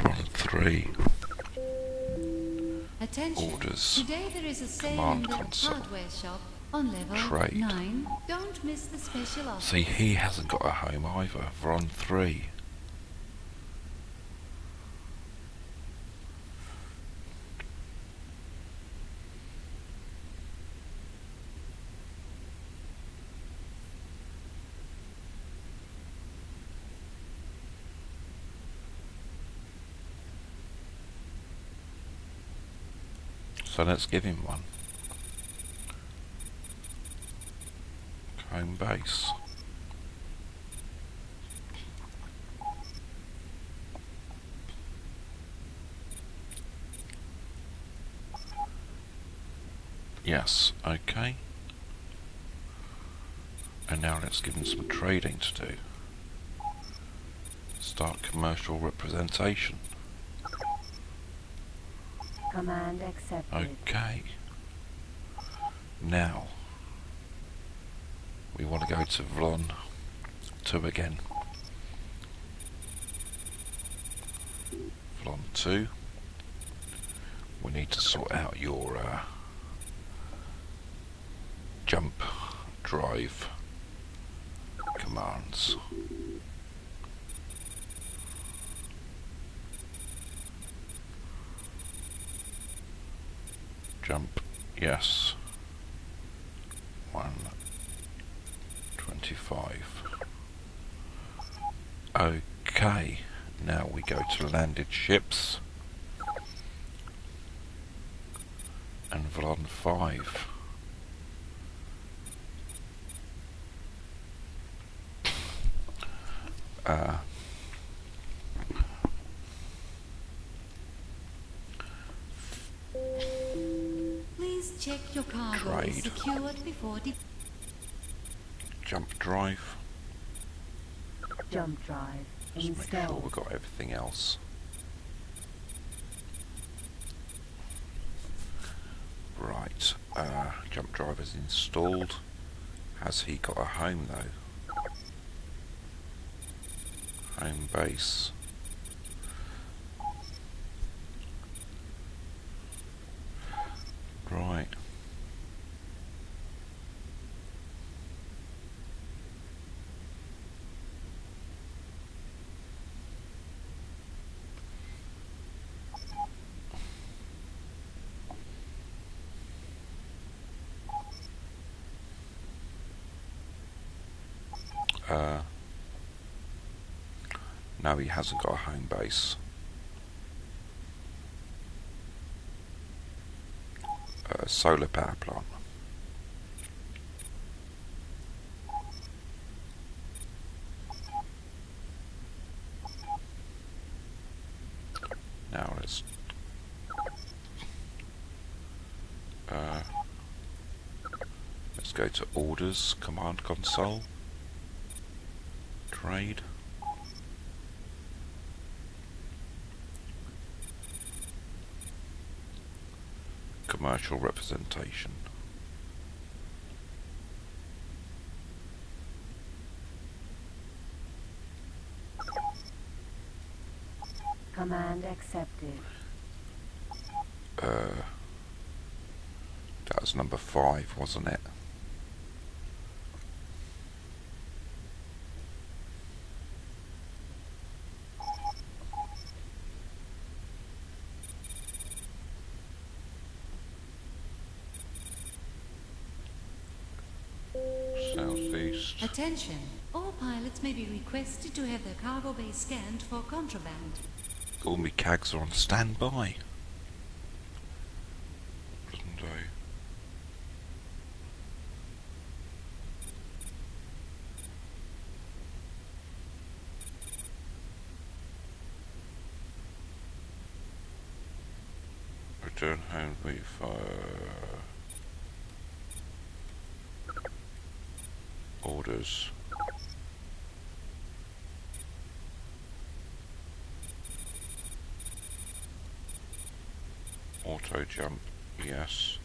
Speaker 1: On 3.
Speaker 2: Attention.
Speaker 1: Orders.
Speaker 2: Today there is a sale
Speaker 1: Command
Speaker 2: in the
Speaker 1: console.
Speaker 2: hardware shop on level
Speaker 1: Trade.
Speaker 2: 9. Don't miss the special offer.
Speaker 1: See, he hasn't got a home either. We're on 3. So let's give him one. Home base. Yes, okay. And now let's give him some trading to do. Start commercial representation.
Speaker 3: Command accepted.
Speaker 1: Okay. Now we want to go to Vlon 2 again. Vlon 2. we need to sort out your jump drive commands. Jump, yes. 125. Okay, now we go to landed ships. And Vlon 5.
Speaker 2: Please check your cargo is secured before
Speaker 1: jump drive.
Speaker 3: Jump drive.
Speaker 1: Just make sure we've got everything else. Right, jump drive is installed. Has he got a home though? Home base. Right. No, he hasn't got a home base. Solar power plant. Now let's go to orders, command console, trade. Commercial representation.
Speaker 3: Command accepted.
Speaker 1: That was number 5, wasn't it? Southeast.
Speaker 2: Attention! All pilots may be requested to have their cargo bay scanned for contraband.
Speaker 1: All me cags are on standby. Return home with orders. Auto jump, yes.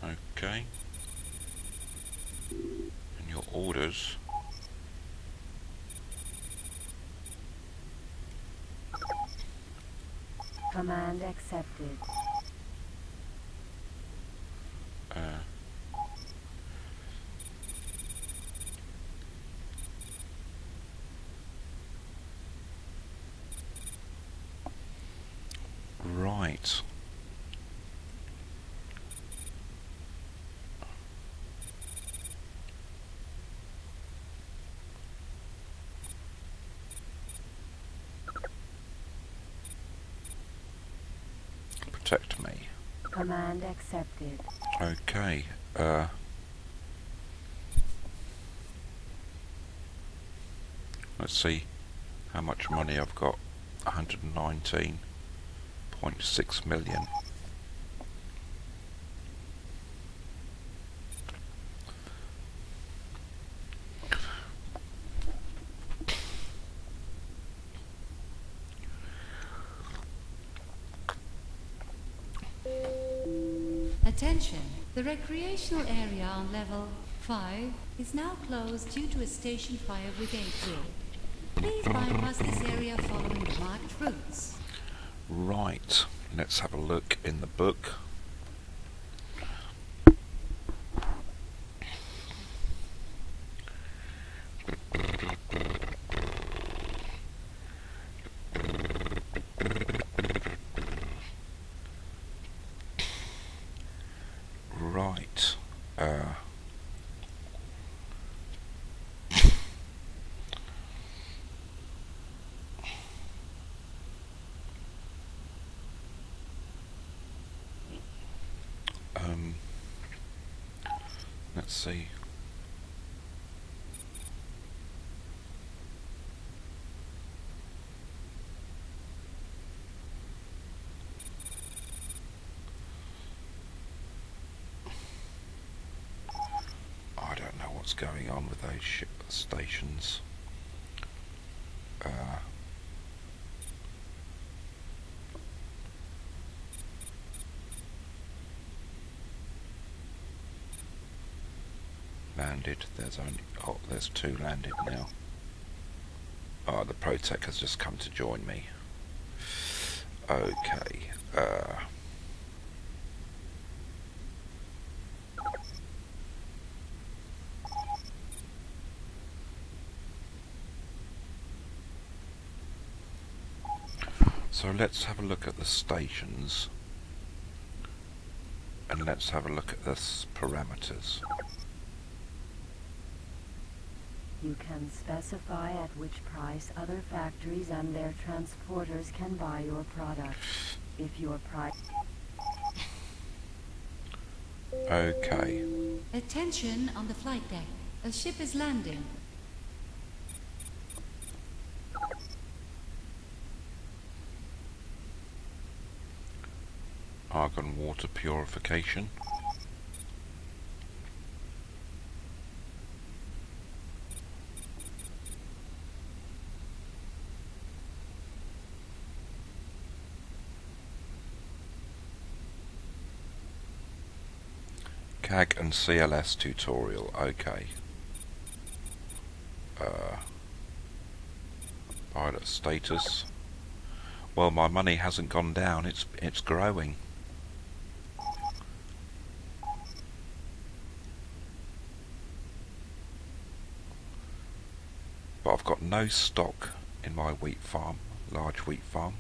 Speaker 1: Okay. And your orders.
Speaker 3: Command accepted.
Speaker 1: Right. Protect me.
Speaker 3: Command accepted.
Speaker 1: Okay. Let's see how much money I've got. 119.6 million.
Speaker 2: Attention! The recreational area on level 5 is now closed due to a station fire brigade drill. Please bypass this area following the marked routes.
Speaker 1: Right, let's have a look in the book. Right. Let's see. I don't know what's going on with those ship stations. Landed. There's only there's 2 landed now. Oh, the Protec has just come to join me. Okay. So let's have a look at the stations, and let's have a look at the parameters.
Speaker 3: You can specify at which price other factories and their transporters can buy your product. If your price...
Speaker 1: Okay.
Speaker 2: Attention on the flight deck. A ship is landing.
Speaker 1: Argon water purification. CAG and CLS tutorial, okay. Pilot status. Well, my money hasn't gone down, it's growing. But I've got no stock in my wheat farm, large wheat farm.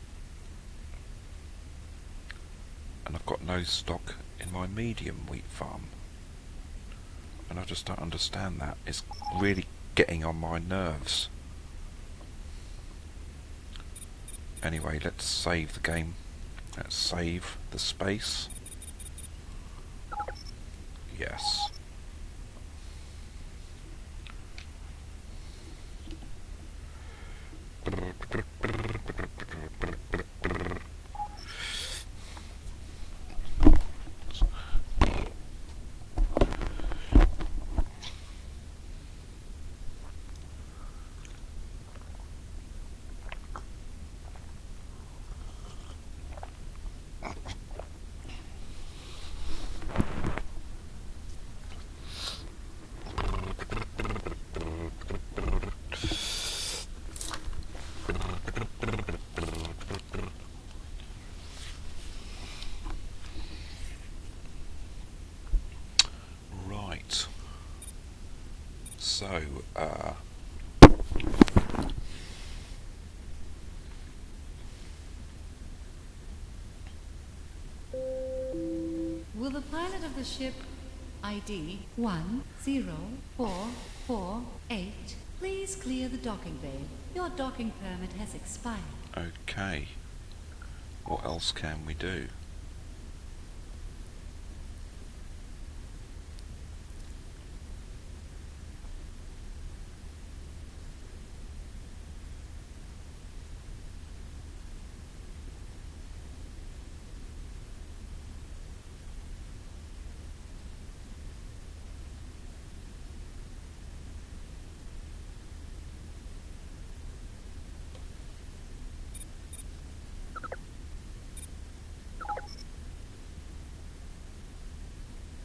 Speaker 1: And I've got no stock in my medium wheat farm. And I just don't understand that. It's really getting on my nerves. Anyway, let's save the game. Let's save the space. Yes. So,
Speaker 2: will the pilot of the ship ID 10448 please clear the docking bay? Your docking permit has expired.
Speaker 1: okay. What else can we do?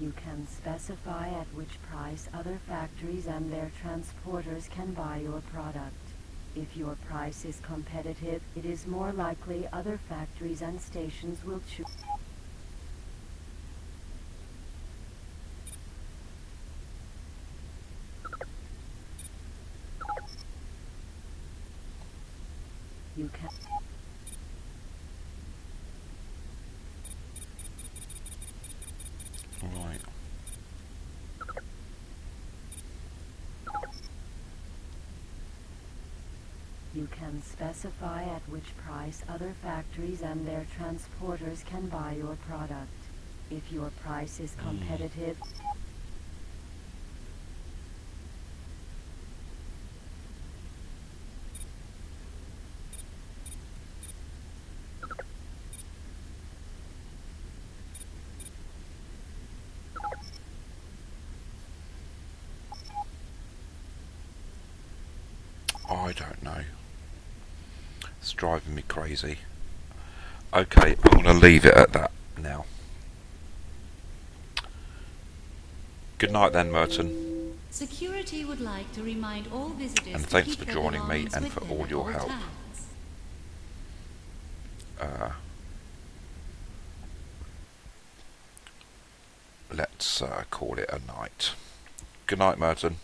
Speaker 3: You can specify at which price other factories and their transporters can buy your product. If your price is competitive, it is more likely other factories and stations will choose. You can.
Speaker 1: Right.
Speaker 3: You can specify at which price other factories and their transporters can buy your product. If your price is competitive,
Speaker 1: I don't know. It's driving me crazy. Okay, I'm going to leave it at that now. Good night then, Merton.
Speaker 2: Security would like to remind all visitors
Speaker 1: And
Speaker 2: to
Speaker 1: thanks
Speaker 2: keep
Speaker 1: for
Speaker 2: their
Speaker 1: joining me
Speaker 2: belongings
Speaker 1: and
Speaker 2: with
Speaker 1: for
Speaker 2: them
Speaker 1: all
Speaker 2: at
Speaker 1: your help.
Speaker 2: times.
Speaker 1: Let's call it a night. Good night, Merton.